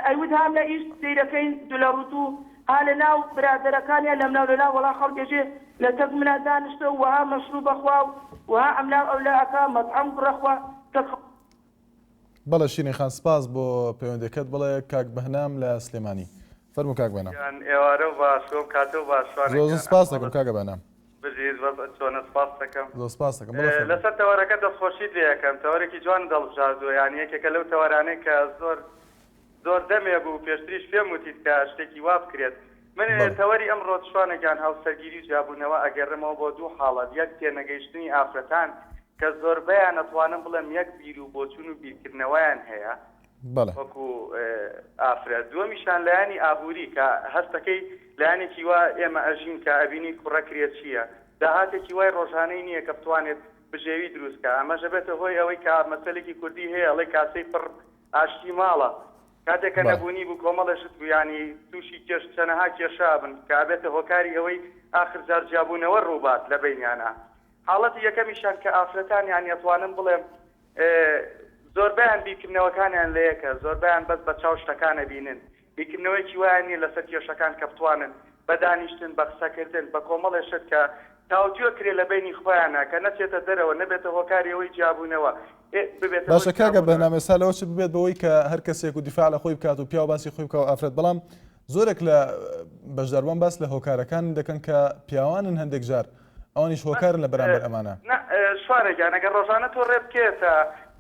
ئەیوت هام لە ئیش سیرەکەین دولەڕوت و ها لە ناو برادەرەکانیان لەم ناو لەنا وەڵا خەڵکێژێ لە تەک منە دانیشتە و وها مەشروب بەخوا و وها ئەملا ئەولا ئەکا مەطعەم کوڕەخوا بەڵێ شیرین خان سپاس بۆ پەیوەندەکەت بڵێ کاک بەهنام لە سلێمانی فەرموو کاک بەهنام ئێوارە باش و کاتە باش زۆر سپاس دەکەم کاکە بەهنام بژیز بەس چۆنە سپاس دەکەم زۆر سپاس دەکەم لەسەر تەوەرەکە دەستخۆشیت لێ یەکەم تەوەرێکی جوان دڵبژاردووە یان یەکێکە لەو تەوەرانەی کە زۆر دەمێ بوو پێشتریش پێم وتیت کە شتێکی وا بکرێت من تەوەری ئەمڕۆ شوانێکیان هاوسەرگیری و جیابوونەوە ئەگەڕێمەوە بۆ دوو حاڵەت یەک تێنەگەیشتنی ئافرەتان کە زۆربەیان ئەتوانم بڵێم یەک بیر و بۆچوون و بیرکردنەوەیان هەیە وەکو ئافرەت دووەمیشان لایانی ئابووری کە هەستەکەی لایەنێکی وا ئێمە ئەژین کە ئەبینی کوڕەکرێت چییە داهاتێکی وای ڕۆژانەی نییە کە بتوانێت بژێوی دروستکە ئەمەژە بێتە هۆی ئەوەی کە مەسەلێکی کوردی هەیە ئەڵێ کاسەی پڕ ئاشتی ماڵە کاتێککە نەبوونی بوو کۆمەڵەشت بوویانی تووشی کێش چەنەها کێشا بن کە بێتە هۆکاری ئەوەی ئاخر جار جیابوونەوە ڕووبات لە بینیانە حاڵەتی یەکەمیشان کە ئافرەتان یان ئەتوانم بڵێم زۆربیان بیرکردنەوەکانیان لە یەکە زۆربیان بەس بە چاو شتەکانە بینن بیرکردنەوەیکی وایە نیە لەسەر کێشەکان کە بتوانن بەدانیشتن بە قسەکردن بە کۆمەڵێشت کە تاوتوێ کرێ لە بینی خۆیانە کە نەچێتە دەرەوە نەبێتە هۆکاری ئەوەی جیابوونەوە باشە کاگە بەنامە سالەوە چ ببێت بەوەی کە هەر کەسێک و دیفاع لە خۆی بکات و پیا و باسی خۆی بکە و ئافرەت بەڵام زۆرێک لە بەشداربووان باس لە هۆکارەکان دەکەن کە پیاوانن هەندێک جار ئەوانیش هۆکارن لە بەرامبەر ئەمانە شوارێکیان ئەگەر ڕۆژانە تۆ ڕێ بکێتە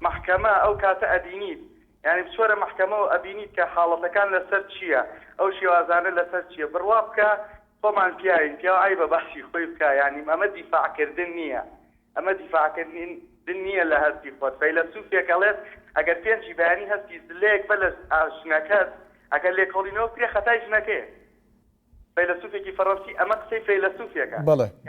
محکەمە ئەو کاتە ئەبینیت یعنی بچۆرە محکەمە و ئەبینیت کە حاڵەتەکان لەسەر چییە ئەو شێوازانە لەسەر چییە بڕوا بکە خۆمان پیاین پیا ئای بە باسی خۆی بکە ینی ئەمە دیفاعکردن نییە ئەمە دیفاعکردن نییە لە هەستی خۆت فەیلسوفێکەڵێت ئەگەر پێنجی بەیانی هەستی زلەیەک بە لە ژنەکەت ئەگەر لێکۆڵینەوە پرێ خەتای ژنەکەی فەیلسوفێکی فەڕەنسی ئەمە قسەی فەیلسوفێکە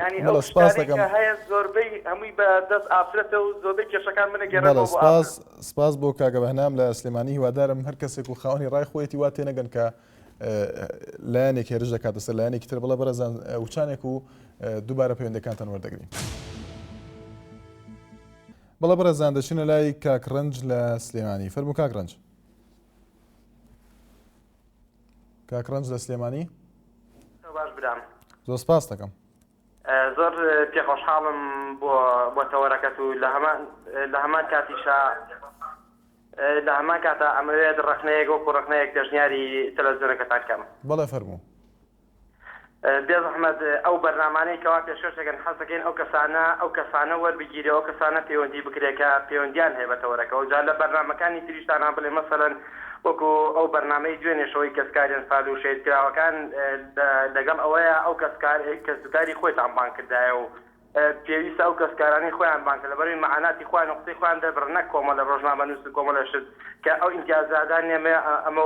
ینی ئەو شتانێکە هەیە زۆربەی هەمووی بە دەست ئافرەتە و زۆربەی کێشەکان منەگەڕێتەوە سپاس بۆ کاگە بەهنام لە سلێمانی هیوادارم هەر کەسێک و خاوەنی ڕای خۆیەتی وا تێنەگەن کە لایەنێک هێرش دەکاتە سەر لایەنێکی تر بڵە بەرەزان وچانێک و دووبارە پەیوەندەکانتان وەردەگرین بەڵە بەرەزان دەچینە لای کاکڕەنج لە سلێمانی فەرموو کاکڕەنج لە سلێمانی باش برام زۆر سپاس دەکەم زۆر پێخۆشحاڵم بۆ تەوەرەکەت و لە هەمان کاتیشا لە هەمان کاتە ئەمەوێت ڕخنەیەک وەکو ڕخنەیەک دەژنیاری تەلەڤیزیۆنەکەتان کەم بەڵێ فەرموو بێز ئەحمەد ئەو بەرنامانەی کەوا پێشکەشەکەن حەز دەکەین ئەو کەسانە وەربگیرێ ئەو کەسانە پەیوەندی بکرێکە پەیوەندیان هەیە بە تەوەرەکەەوە جا لە بەرنامەکانی تریشتانان بڵێ مەسەلەن وەکو ئەو بەرنامەی دوێنێشەوەی کەسکاریان فال و شێتکراوەکان لەگەڵ ئەوەیە ئەو کەسکاری خۆیتان بان کردایە و پێویستە ئەو کەسکارانی خۆیان بانکە لەبەروی مەعاناتی خۆیان و قسەی خۆیان دەبڕ نەک کۆمەڵە ڕۆژنامە نووس کۆمەڵە شت کە ئەو ئیمتیازادان نێمە ئەمە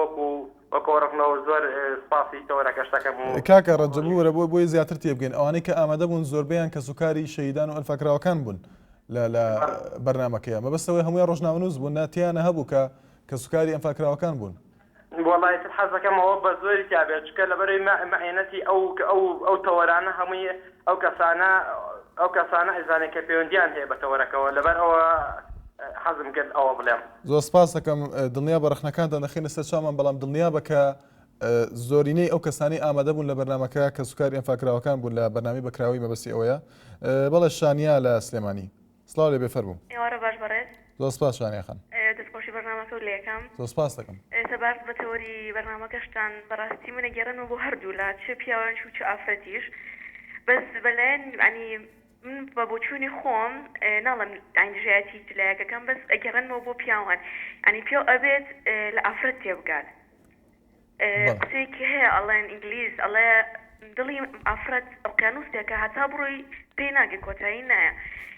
وەکو ڕخنەوە زۆر سپاسی تەوەرەکە شتەکەم و کاکە ڕەجەبوو وەرە بۆی زیاتر تێبگەین ئەوانەی کە ئامادە بوون زۆربەیان کە سوکاری شەهیدان و ئەلفاکراوەکان بوون لە بەرنامەکەیە مەبەستەوەی هەمووی ڕۆژنامە نووس بوون ناتیانە هەبوو کە سوکاری ئەلفاکراوەکان بوون وڵی تر حەز دەکەمەوە بە زۆری تابێت چکە لەبەروی مەعینەتی ئەو تەوەرانە هەمووی ئەو کەسانە ئەزانێت کە پەیوەندیان هەیە بە تەوەرەکەەوە لەبەر ئەوە حەزم کرد ئەوە بڵێم زۆر سپاس دەکەم دڵنیا بە ڕخنەکانتان دەخینە سەر چامان بەڵام دڵنیا بە کە زۆرینەی ئەو کەسانی ئامادە بوون لە بەرنامەکە کە سوکاری ئەنفاکراوەکان بوون لە بەرنامی بەکراوی مەبەستی ئەوەیە بەڵێ شانیا لە سلێمانی سڵاو لێ بێفەرموو ئێوارە باش بەڕێز زۆر سپاس شانیا خان دەستخۆشی بەرنامەکە و لە یەکەم زۆر سپاس دەکەم سەبارەت بە تەوەری بەرنامەکەشتان بەڕاستی منەگەڕێنەوە بۆ هەردوو لا چ پیاوانش و چ ئافرەتیش بەس بەلایەن ینی من بە بۆچوونی خۆم ناڵم ئاینژایەتی جلایەکەکەم بەس ئەگەڕێنەوە بۆ پیاوان ینی پیاو ئەبێت لە ئافرەت تێبگات قسەیەکی هەیە ئەڵێن ئینگلیز ئەڵێ دڵی ئافرەت ئۆقیانوسێکە هەتا بڕۆی پێی ناگەی کۆتایی نایە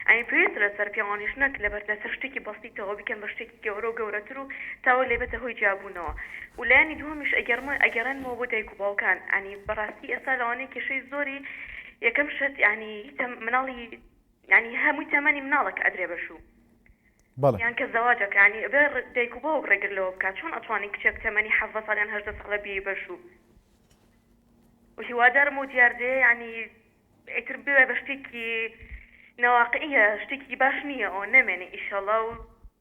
ئەنی پێویستە لەسەر پیاوانیش نەک لەسەر شتێکی بەستیتەوە بکەن بە شتێکی گەورە و گەورەتر و تاوە لێبێتە هۆی جیابوونەوە و لایەنی دووەمیش ئەگەڕێنەوە بۆ دایک و باوکان ئەنی بەڕاستی ئێستا لەوانەیە کێشەی زۆری یەکەم شت ینی مناڵی ینی هەمووی تەمەنی مناڵەکە ئەدرێ بەشوو یان کە زەواجەکە ینی ئەبێ دایک و باوک ڕێگر لەوە بکات چۆن ئەتوانی کچێک تەمەنی 17 ساڵیان 18 ساڵە بێ بەشوو و هیوادارم و دیاردێ ینی ئیتر بوێ بە شتێکی نەواقعیە شتێکی باش نییە ئەو نەمێنێ ئیشەڵا و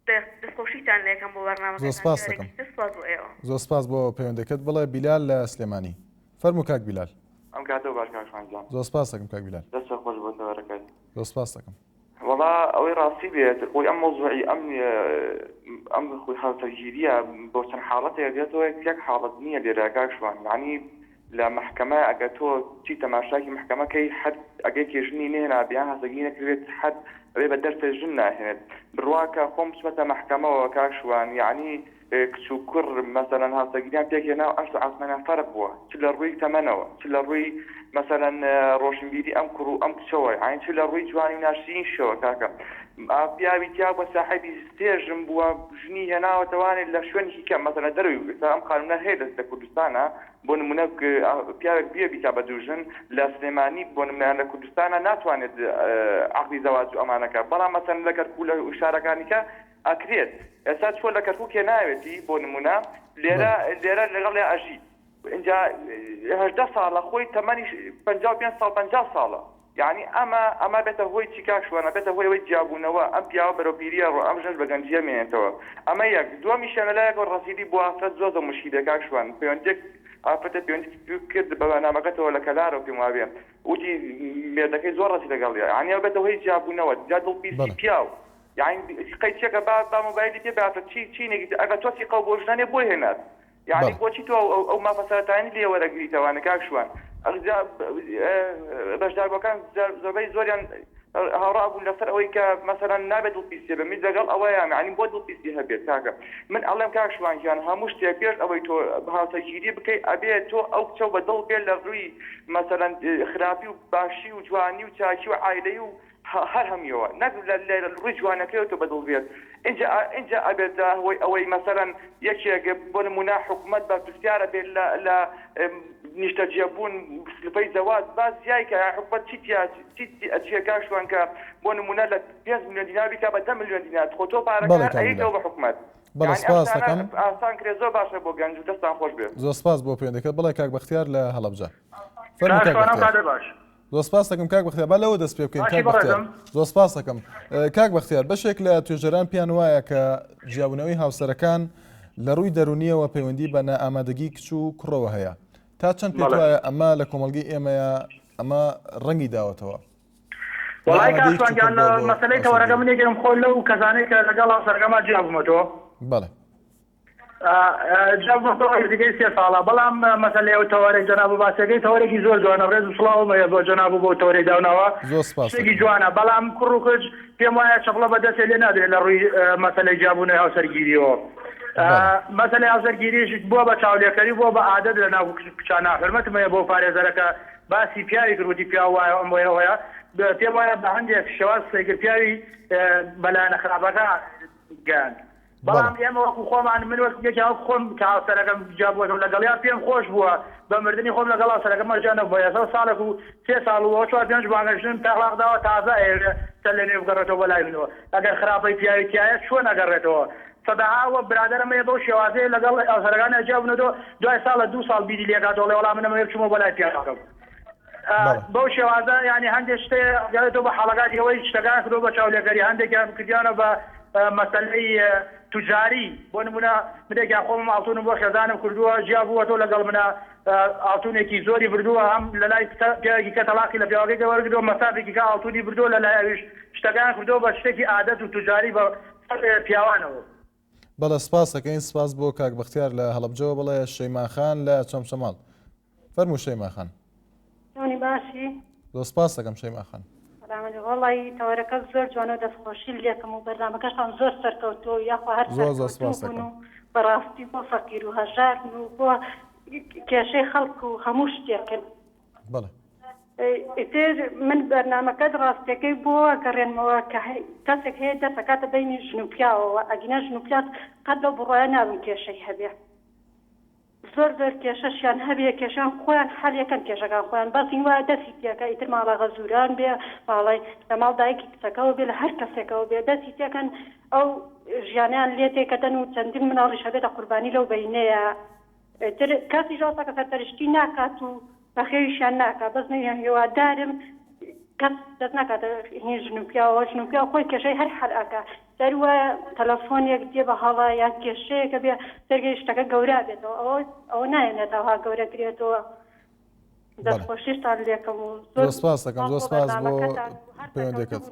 دەستخۆشیتان لە یەکەم بۆ بەرنامەکە زۆر سپاس دەکەم زۆر سپاس بۆ پەیوەندەکەت بڵێ بیلال لە سلێمانی فەرموو کاک بیلال ئەم کاتەوە باش کاکخانجان زۆر سپاس دەکەم کاک بیلال دەستە خۆش بۆ تەوەرەکەت زۆر سپاس دەکەم وەڵا ئەوەی ڕاستی بێت خۆی ئەم مۆزوعی ئەم خۆی هاوسەرگیریە بۆ چەند حاڵەتێک دێتەوە یەک حاڵەت نییە لێرە کاکشوان یعنی لە محکەمە ئەگە تۆ چی تەماشاکی محکەمەکەی حد ئەگەی کێژنی نێنا بیان هەسەگی نەکرێت حد ئەوێ بە دەرسە ژن ناهێنێت بڕواکە خۆم چمەتە محکەمەوە کاکشوان یعنی کچ و کوڕ مەسەرەن هاوسەگیریان پێکێنا و ئەرس ئاسمانیان فەرق بووە چ لە ڕووی تەمەنەوە چ لە ڕووی مەسەرەن ڕۆشنبیری ئەم کوڕ و ئەم کچەوە یعنی چ لە ڕووی جوانی و ناشرین شەوە کاکە پیاوی تیا بە ساحەبی ستێژم بووە ژنی هێناوەتەوانێت لە شوێنی کەم مەسەرە دەروی ئەم قانونە هەیە لە کوردستانە بۆ نمونە پیاوێک بێ بیکا بە دووژن لە سلێمانی بۆ نمونە لە کوردستانە ناتوانێت عەقدی زەواج و ئەمانەکە بەڵام مەسەرەن لە کەرکوو لە شارەکانیکە ئەکرێت ئێستا چۆن لە کەرکوو کێ ناوێتی بۆ نمونە لێرە لەگەڵ لێ ئەژی اینجا 18 ساڵە خۆی تەمەنی 55 ساڵ 50 ساڵە یعنی ئەمە بێتە هۆی چی کاکشوانە بێتە هۆی ئەوەی جیابوونەوە ئەم پیاوە بەرەوپیریە ڕۆ ئەم ژەش بە گەنجیە مێنێتەوە ئەمە یەک دووەمی شەمەلایەکە ڕەسیدی بۆ ئافرەت زۆر مشکیلە کاکشوان پەیوەندێک ئافرەتە پەیوەندی کرد بە بەرنامەکەتەوە لە کەلارەوە پێم وابێ وتی مێردەکەی زۆر ڕەسی لەگەڵیە یعنی ئەوە بێتە هۆی جیابوونەوە جا دڵپیسی پیاو یعنی قەیچێکە با مۆبایلی پێ بەافرەت چی نێگیت ئەگە تۆسی قەو بۆ ژنانێ بۆی هێنات یعنی بۆچی تۆ ئەو مافەسەرەتانی لێ وەرەگریتەوانە کاکشوان بەشداربەکان زۆربەی زۆریان هاوڕا بوون لەسەر ئەوەی کە مەسەرەن نابێت دڵپیسیە بە میز لەگەڵ ئەوەیان یعنی بۆ دڵپیسی هەبێت تاکە من ئەڵێم کاکشوان گیان هەموو شتێک پێش ئەوەی تۆ هاوسەرگیری بکەیت ئەبێت تۆ ئەو کچە بە دڵ بێت لە ڕووی مەسەرەن خراپی و باشی و جوانی و چاکی و عایلەی و هەر هەمیەوە نەک لە ڕووی جوانەکەی تۆ بەدڵ بێت اینجا ئەبێت ئەوەی مەسەرەن یەکێک بۆ نمونە حکوومەت بە پرسیارە بێت لە نیشتە جێبوون سلفەی زەواج باز یایکە حکوومەت چیە کاکشوان کە بۆ نمونە لە 5 میلیۆن دینار بیکا بە 10 میلیۆن دینار خۆ تۆ پارەکە ئەیتەوە بە حکوومەت سپاس دەکەم ئاسان کرێ زۆر باشە بۆ گەنج و دەستان خۆش بێت زۆر سپاس بۆ پەیوەندەکەت بڵێ کاک بەختیار لە هەڵەبجە زۆر سپاس دەکەم کاک بەختیار با لەوە دەست پێ بکەین کاک بەختیار زۆر سپاس دەکەم کاک بەختیار بەشێک لە توێژەران پیان وایە کە جیابوونەوەی هاوسەرەکان لە ڕووی دەرونیەوە پەیوەندی بە نائامادەگی کچ و کوڕەوە هەیە تا چەند پێت وایە ئەمە لە کۆمەڵگەی ئێمەیە ئەمە ڕەنگی داوەتەوە وڵای کاکوانگیان مەسەلەی تەوەرەکە من یەکێکم خۆی لەو کەسانەی کە لەگەڵ هاوسەرەکەما جیابوومەتەوە بەڵێ جیابوومەتەوە دیگەی 3 ساڵە بەڵام مەسەلەی ئەو تەوەرێک جەناب و باسەکەی تەوەرێکی زۆر جوانە ڕێز و سڵاومەیە بۆ جەناب و بۆ تەوەرەی داونەوە شتێکی جوانە بەڵام کوڕ و کچ پێم وایە چەپڵە بەدەستێ لێ نادرێت لە ڕووی مەسەلەی جیابوونەوەی هاوسەرگیریەوە مەسەلەی هاوسەرگیریش بۆ بە چاولێکەری بۆ بە عادەت لە ناو کچانە حرمەتمەیە بۆ پارێزەرەکە باسی پیاوی کردوتی پیا وایە ئەم وەیە پێم وایە بە هەندێک شێواز سەیگر پیاوی بەلایەنە خراپەکە گەیاند بەڵام ئێمە وەکو خۆمان من وەک یەکێک خۆم کە هاوسەرەکەم جیابووەکەم لەگەڵیان پێم خۆش بووە بە مردنی خۆم لەگەڵ هاوسەرەکەم مەرجانە بووە 1 ساڵێک و 3 ساڵ و 4-5 بانگەشتن تەخلاقداوە تازە ئێرە تە لە نێو بگەڕێتەوە بەلای منەوە ئەگەر خراپەی پیاوی تایە چۆن ئەگەڕێتەوە سەداهاوە برادەرەمە بەو شێوازەیە لەگەڵ هاوسەرەکان جیابوونەوە دوای ساڵە 2 ساڵ بیری لێکاتەوە وەڵام منەمە بچمەوە بەلای پیاوەکەم بەو شێوازە ینی هەندێک شتێ گەڵێتەوە بە حەڵەکاتی ئەوەی شتەکان کردەوە بە چاولێکەری هەندێکیان کردیانە بە مەسەلەی توجاری بۆ نمونە منێکیان خۆم ئاڵتونم بۆ خێزانم کردووە جیابووەتەوە لەگەڵ منە ئاڵتونێکی زۆری بردووە هەم لە لای پیاوێکی کە تەلاقی لە پیاوەکەی وەرگرتەوە مەسافێکی کە ئاڵتونی بردووە لە لای ئەویش شتەکان کردەوە بە شتێکی عادەت و توجاری بە پیاوانەوە بەڵێ سپاس دەکەین سپاس بۆ کاک بەختیار لە هەڵەبجەوە بڵێ شەیماخان لە چەمچەماڵ فەرموو شەیماخان باشی زۆر سپاس دەکەم شەیماخان وڵی تەوەرەکە زۆر جوانە دەستخۆشی لێکم و بەرنامەکەشان زۆر سەرکەوتۆ یاخوا هەر زۆر سپاس دەکەم بەڕاستی بۆ فەقیر و هەژارن و بۆ کێشەی خەڵک و هەموو شتێکن بەڵێ ئیتر من بەرنامەکەت ڕاستیەکەی بۆ گەڕێنمەوە کە کەسێک هەیە دەسەکاتە بینی ژن و پیاوەوە ئەگینە ژن و پیاس قەت لەو بڕۆیە ناون کێشەی هەبێ زۆر زۆر کێشەشیان هەبێ کێشان خۆیان حەلیەکەن کێشەکان خۆیان بەسی وایە دەستی تێکە ئیتر ماڵە غەزوران بێ ماڵی لە ماڵ دایکی کچەکەەوە بێ لە هەر کەسێکەوە بێ دەستی تێکەن ئەو ژیانیان لێ تێکەدەن و چەندین مناڵیش هەبێتە قوربانی لەو بینەیە تر کاسی ژاوسەکە سەرپەرشتی ناکات و بەخێویشیان ناکات بەس نەیان هێوادارم کەس دەست ناکاتە هین ژن و پیاوە ژن و پیاوە خۆی کێشەی هەر حەلئەکە دەروە تەلەفۆنێک دێ بە هەڵا یان کێشەیەکە بێ سەرگەی شتەکە گەورە بێتەوە ئەوە نایێنێتەوە گەورە کرێتەوە دەستخۆشیشتان لێکم و زۆر سپاس دەکەم زۆر سپاس بۆ پەیوەندێکت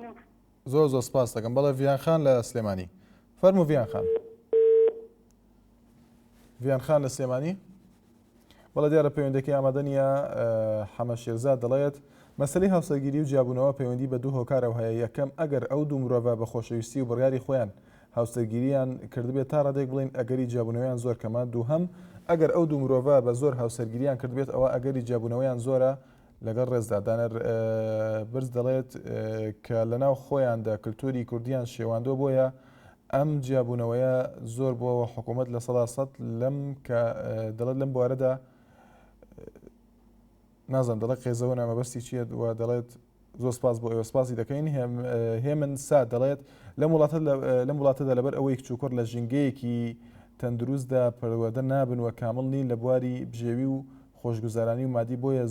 زۆر سپاس دەکەم بەڵێ ڤیانخان لە سلێمانی فەرموو ڤیانخان ڤیانخان لە سلێمانی بەڵە دیارە پەیوەندێکی ئامادەنیە حەمە شێرزاد دەڵێت مەسەلەی هاوسەرگیری و جیابوونەوە پەیوەندی بە دوو هۆکارەوە هەیە. یەکەم ئەگەر ئەو دوو مرۆڤ بە خۆشەویستی و بڕیاری خۆیان هاوسەرگیریان کردبێت تا ڕادێک بڵین ئەگەری جیابوونەوەیان زۆر کەمە. دووهەم ئەگەر ئەو دوو مرۆڤ بە زۆر هاوسەرگیریان کردبێت ئەوە ئەگەری جیابوونەوەیان زۆرە لەگەڵ ڕێزدا. دانەر برز دەڵێت کە لەناو خۆیاندا کللتوری کوردیان شێواندۆ بۆیە ئەم جیابوونەوەیە زۆر بۆەوە حکوومەت لە 100% لەم کە دەڵێت لەم بوارەدا نازانم دەڵێت قێزەوە نامەبەستی چیت و دەڵێت زۆر سپاس بۆ ئێوە سپاسی دەکەین. هێمن سات دەڵێت لەم وڵاتەدا لەبەر ئەوەی کچووکڕ لە ژینگەیەکی تەندروستدا پەروەدە نابن و کامڵ نین لە بواری بژێوی و خۆشگوزارانی و مادی بۆیە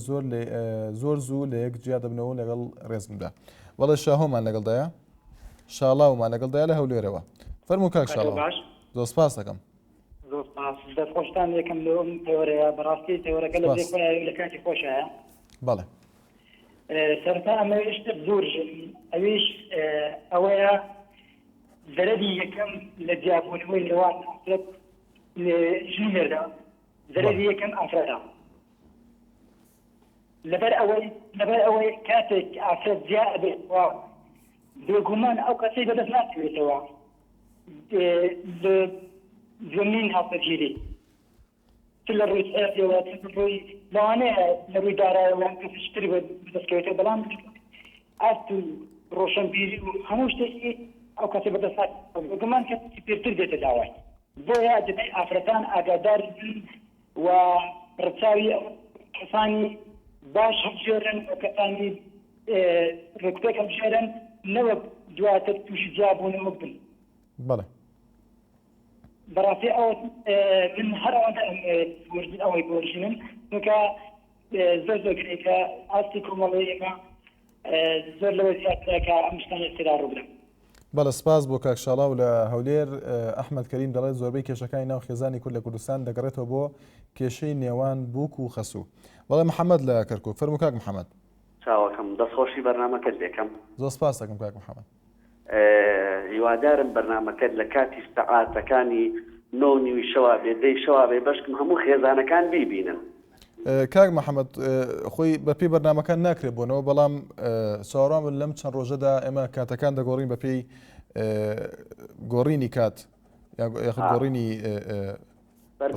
زۆر زوو لە یەک جیا دەبنەوە لەگەڵ ڕێزمدا. وەڵێ شاهۆمان لەگەڵدایە شاڵاومان لەگەڵدایە لە هەولێرەوە. فەرموو کاک شاڵاو. زۆر سپاس دەکەم. زۆر سپاس دەستخۆشتان یەکەم لەم تێوەرەیە بەڕاستی تێوەرەکە لە لە کاتی خۆشایە. بەڵێ سەرتا ئەمەویش زۆر ئەویش ئەوەیە زەرەری یەکەم لە جیابوونەوەی لەوان ژنێردا زەرەری یەکەم ئافرەتە. لەبەر ئەوەی کاتێک ئافرەت جیا ئەبێت بێگومان ئەو کەسەی بەدەست ناتوێتەوە زمین هاوسەرگیری لە ڕووی سەرەوە ڕووی لەوانەیە لە ڕووی دارایەوەیان کەسشتر بەدەستکەوێتەوە بەڵام ئاست و ڕۆشنبیری و هەموو شتێکی ئەو کەسە بەدەست بێگومان کەسی پێرتر دێتە داوای. بۆیە دەبێت ئافرەتان ئاگادار بن و ڕچاوی کەسانی باش هەبژێرن و کەسانی ڕێکوتێک هەبژێرن نەوەک دواتر تووشی جیابوونەوە بن. بەڵێ بەڕاستی ئەو من هەر ئەوەندە ئەوەی بۆژینم نوکە زۆر زۆرکە ئاستی کۆمەڵەیەمە زۆر لەوە زیاترەکە ئەم شتانە استێرا ڕووبرم. بەڵە سپاس بۆ کاک شاڵاو لە هەولێر. ئەحمەد کەریم دەڵێت زۆربەی کێشەکانی ناو خێزانی کورد لە کوردستان دەگەڕێتەوە بۆ کێشەی نێوان بووک و خەسوو. بەڵێ محەممەد لە کەرکووک. فەرموو کاک محەممەد. چاوەکەم دەستخۆشی بەرنامەکەت دەکەم. زۆر سپاس دەکەم کاک محەممەد. هیوادارم بەرنامەکەت لە کاتی سەعاتەکانی 9 شەوا بێ 10 شەوا بێ بەشکم هەموو خێزانەکان بیبینن. کاک محەممەد خۆی بەپی بەرنامەکان ناکرێت بۆنەوە بەڵام چاوەڕام لەم چەند ڕۆژەدا ئێمە کاتەکان دەگۆڕین بەپێی گۆڕینی کات یاخود گۆڕینی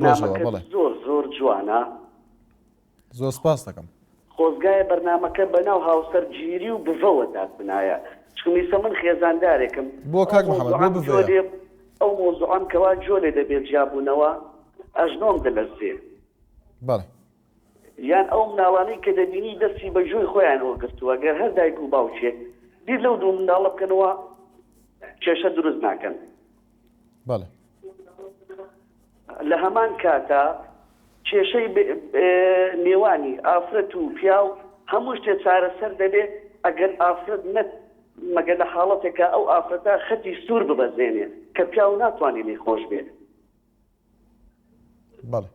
ڕۆژەوە. بەڵێ زۆر جوانە. زۆر سپاس دەکەم. خۆزگایە بەرنامەکە بەناو هاوسەرگیری و بڤەوە دابنایە. چکمیسە من خێزاندارێکم بۆ کاک محەممەد بۆ بڤێ ئەو مۆزوعان کەوا جۆرێ دەبێت جیابوونەوە ئەژنۆم دەلەرزێ. بەڵێ یان ئەو مناڵانەی کە دەبینی دەستی بە ژووی خۆیان وەرگرتووە گەر هەر دایک و باوچێک بیر لەو دوو منداڵە بکەنەوە کێشە دروست ناکەن. بەڵێ لە هەمان کاتە کێشەی نێوانی ئافرەت و پیا و هەموو شتێ چارەسەر دەبێت ئەگەر ئافرەت نەت مەگە لە حاڵەتێکە ئەو ئافرەتە خەتی سوور ببەزێنێ کە پیا و ناتوانێت لێ خۆش بێت. بەڵێ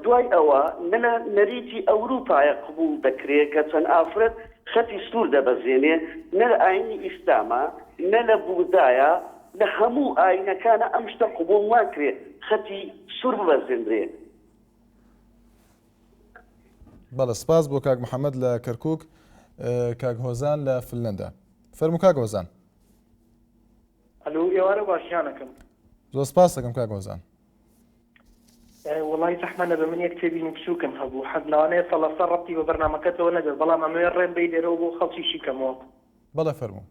دوای ئەوە نە نەریتی ئەوروپایە قبول دەکرێت کە چەند ئافرەت خەتی سوور دەبەزێنێ نە لە ئاینی ئیسلامە نە لە بوودایە لە هەموو ئاینەکانە ئەم شتە قبول ناکرێت خەتی سوور ببەزێنرێت. بەڵێ سپاس بۆ کاک محەممەد لە کەرکووک. کاک هۆزان لە فنلەندا. فەرموو کاک هۆزان. ئەلو ئێوارە باشیانەکەم. زۆر سپاس دەکەم کاک هۆزان. وڵی زەحمەنە بە من یەک کتێبی بچووکم هەبوو حەز لەوانەیە سەڵەسە ڕەبتی بە بەرنامەکەتەوە نەدەست بەڵام ئەمەوێ ڕێم بەی دێرەوە بۆ خەڵکیشی کەمەوە. بەڵێ فەرموو.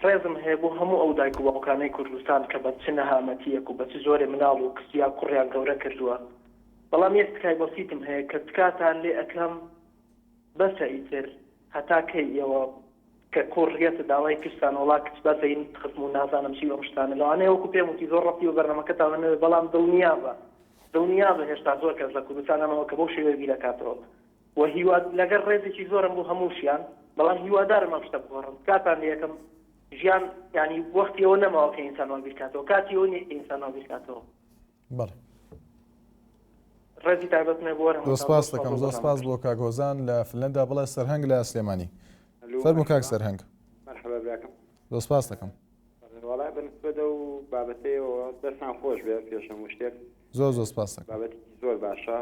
ڕێزم هەیە بۆ هەموو ئەو دایک و باوکانەی کوردستان کە بە چ نەهامەتیەک و بە چ زۆرێ مناڵ و کسیا کوڕیان گەورە کردووە. بەڵام یەک تکای بەسیتم هەیە کە تکاتان لێ ئەەکەم بەسە ئیتر هەتا کەی ئێوە کە کوڕێتە داوای کردستان وڵا کچ بەسەین خستم و نازانم چی بەم شتانە لەوانەیە وەکو پێم وتی زۆر ڕەتی و بەرنامەکەتانەوە بەڵام دڵنیا بە هێشتا زۆر کەس لە کوردستانەوە کە بەو شێوەیە بیرەکاتەوە و هیواد لەگەر ڕێزێکی زۆرم بۆ هەمووشیان بەڵام هیوادارم ئەم شتە بگۆڕم کاتان لێ یەکەم ژیان ینی وەختی ئەوە نەماوە کە ئینسانەوە بیرکاتەوە کاتی ئەوە نیە ئینسانەوە بیرکاتەوە. بەڵێ ڕێزی تایبەتمێ بۆ زۆر سپاس دەکەم. زۆر سپاس بۆ کاک هۆزان لە فنلەندا. بڵێ سەرهەنگ لە سلێمانی. فەرموو کاک سەرهەنگ. مرحبا براکەم. زۆر سپاس دەکەم. وەڵای بەنسبەتە و بابەتەیەوە دەستان خۆش بێ پێش هەموو شتێک زۆر سپاس بابەتی زۆر باشە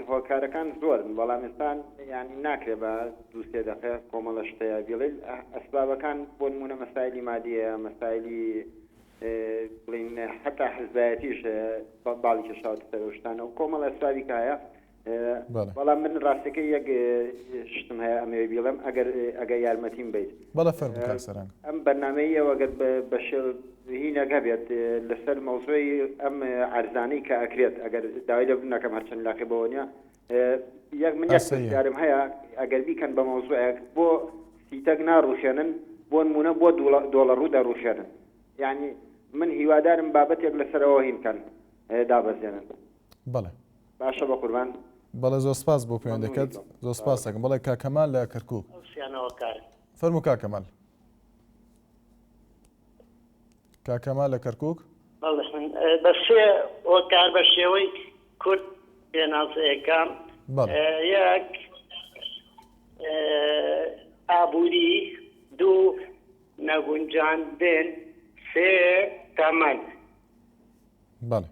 هۆکارەکان زۆرن بەڵام ئێستان ینی ناکرێ بە دووسێ دەقێ کۆمەڵە شتەیە بڵێ ئەسبابەکان بۆ نمونە مەسایلی مادیە مەسایلی بڵین حتا حزبایەتیش باڵی کێشاوتە سەرشتانە و کۆمەڵ ئەسبابی کایە بەڵام من ڕاستەکەی یەک شتم هەیە ئەمێ بیڵم ئەگەر یارمەتیم بیت ئەم بەرنامەیەوە ئەگەر بە هینەکە بێت لەسەر مەوزوعی ئەم عەرزانەی کە ئەکرێت ئەگەر داوای لە بنەکەم هەرچەند لاقی بەوە نیە من یارم هەیە ئەگەر بیکەن بە مەوزوعێک بۆ سیتەک ناڕوشێنن بۆ نمونە بۆ دۆڵەڕ ڕوو دەڕوشێنن یعنی من هیوادارم بابەتێک لەسەرەوە هینکەن دابەزێنن بەڵێ باشە بە قوربان بەڵێ زۆر سپاس بۆ پەیوەندەکەت زۆر سپاس دەکەم بەڵێ کاکەمال لە کەرکووک فەرموو کاکەمال کاکەمال لە کەرکووک بە سێ هۆکار بە شێوەی کورد پێناسەیەکان یەک ئابووری دوو نەگونجاندن سێ تەمەن بەڵێ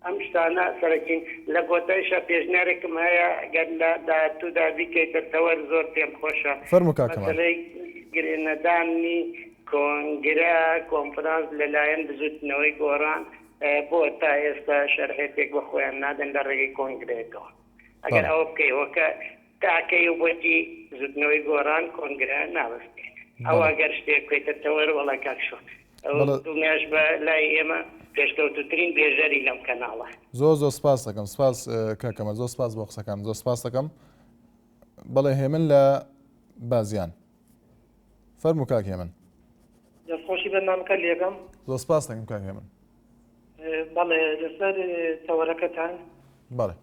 ئەم شتانە سەرەکین لە گۆتایشە پێشنیارێکم هەیە گەر لە داهاتوودا بیکەیتەوە زۆر پێم خۆشە مەسەلەی گرێنەدانی کۆنگرە کۆنفرانس لەلایەن بزوتنەوەی گۆڕان بۆ تا ئێستا شەرحێتێک بە خۆیان نادەن لە ڕێگەی کۆنگرەیەکەوە ئەگەر ئەوە بکەیەوەکە تاکەی و بۆتی زوتنەوەی گۆڕان کۆنگرە نابستی ئەوە گەر شتێک بکەیتەوە وەڵا کاکشۆ دڵنیاش بە لای ئێمە پێشکەوتوترین بێژەری لەم کەناڵە زۆر سپاس دەکەم سپاس کاکەمە زۆر سپاس بۆ قسەکان زۆر سپاس دەکەم بەڵێ هێمن لە بازیان فەرموو کاک هێمن دەستخۆشی بەرنامەکە لێگەم زۆر سپاس دەکەم کاک هێمن بەڵێ لەسەر تەوەرەکەتان بەڵێ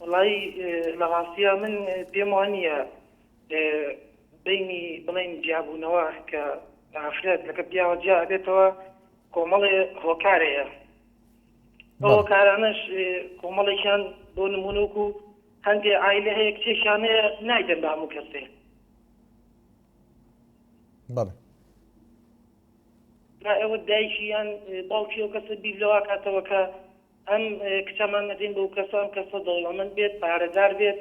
وڵی لە ڕاستیە من پێم وانە بینی بڵین جیابوونەوە کە ئافرەت لەکە پیاوە جیا بێتەوە کۆمەڵی هۆکارەیە ئەو هۆکارانش کۆمەڵێکیان بۆ نمونوک و هەندێک ئایلە هەیە کچێکیانەیە نایدەن بە هەموو کەسێ بەڵێ ئەوە دایکیان باوکی ئەو کەسە بیرلەوە کاتەوە کە ئەم کچەمان نەدەین بۆ کەسە ئەم کەسە دەوڵەمەند بێت پارەدار بێت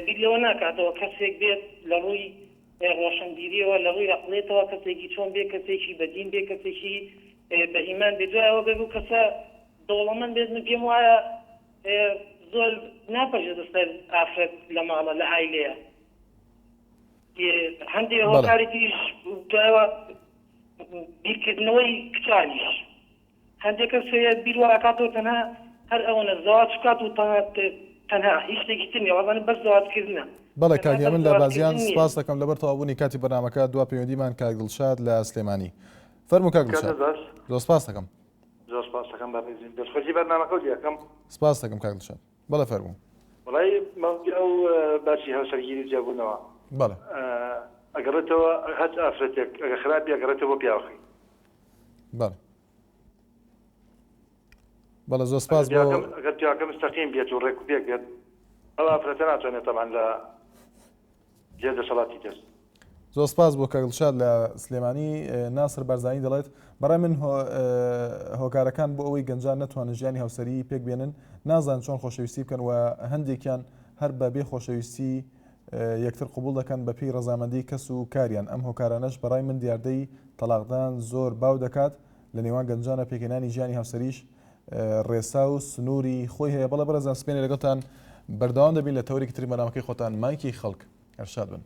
بیرلەوە ناکاتەوە کەسێک بێت لە ڕووی ڕۆشنبیریەوە لە ڕووی عەقڵێتەوە کەسێکی چۆن بێت کەسێکی بەدین بێت کەسێکی بە ئیمان بێت دوایەوە بێبوو کەسە دەوڵەمەند بێت من پێم وایە زۆر ناپەژێت سەر ئافرەت لە ماڵە لە ئایلەیە هەندێک هۆکارێکیش دوایەوە بیرکردنەوەی کچانیش هەندێک کەس بیر وەکاتەوە تەنها هەر ئەوەنە زەواج بکات و تەنها هیچ شتێکی تر نیە وەڵێن بەس زەواجکردنە بەڵێ کاک هێمن لە بازیان سپاس دەکەم لەبەر تەواوبوونی کاتی بەرنامەکە دوا پەیوەندیمان کاک دڵشاد لە سلێمانی فەرموو کاک دڵشاد زۆر سپاس دەکەم زۆر سپاس دەکەم بەڕێزی دەستخۆشی بەرنامەکە دیەکەم سپاس دەکەم کاک دڵشاد بەڵێ فەرموو وڵی مەوجی ئەو باسی هاوسەرگیری جیابوونەوە بەڵێ ئەگەڕێتەوە هەچ ئافرەتێک ئەگە خراپی ئەگەڕێتەوە بۆ پیاوەخی بەڵێ بەڵێ زۆر سپاس بۆ ئەگەر پیاوەکە مستەقیم بێت و ڕێک و پێک بێت ئەو ئافرەتە ناتوانێت تەمان لە جێدەسەڵاتی دەست زۆر سپاس بۆ کاک دڵشاد لە سلێمانی ناسر بارزانی دەڵێت بەڕای من هۆکارەکان بۆ ئەوەی گەنجان نەتوانن ژیانی هاوسەری پێک بێنن نازان چۆن خۆشەویستی بکەن و هەندێکیان هەر بە بێ خۆشەویستی یەکتر قبول دەکەن بە پێی ڕەزامەندی کەس و کاریان ئەم هۆکارانەش بەڕای من دیاردەی تەلاقدان زۆر باو دەکات لە نێوان گەنجانە پێکهێنانی ژیانی هاوسەریش ڕێسا و سنووری خۆی هەیە بەڵێ بەڕێزان سپێنێ لەگەڵتان بەردەوام دەبین لە تەورێکی تری بەرنامەکەی خۆتان مایکی خەڵک هەرشاد بن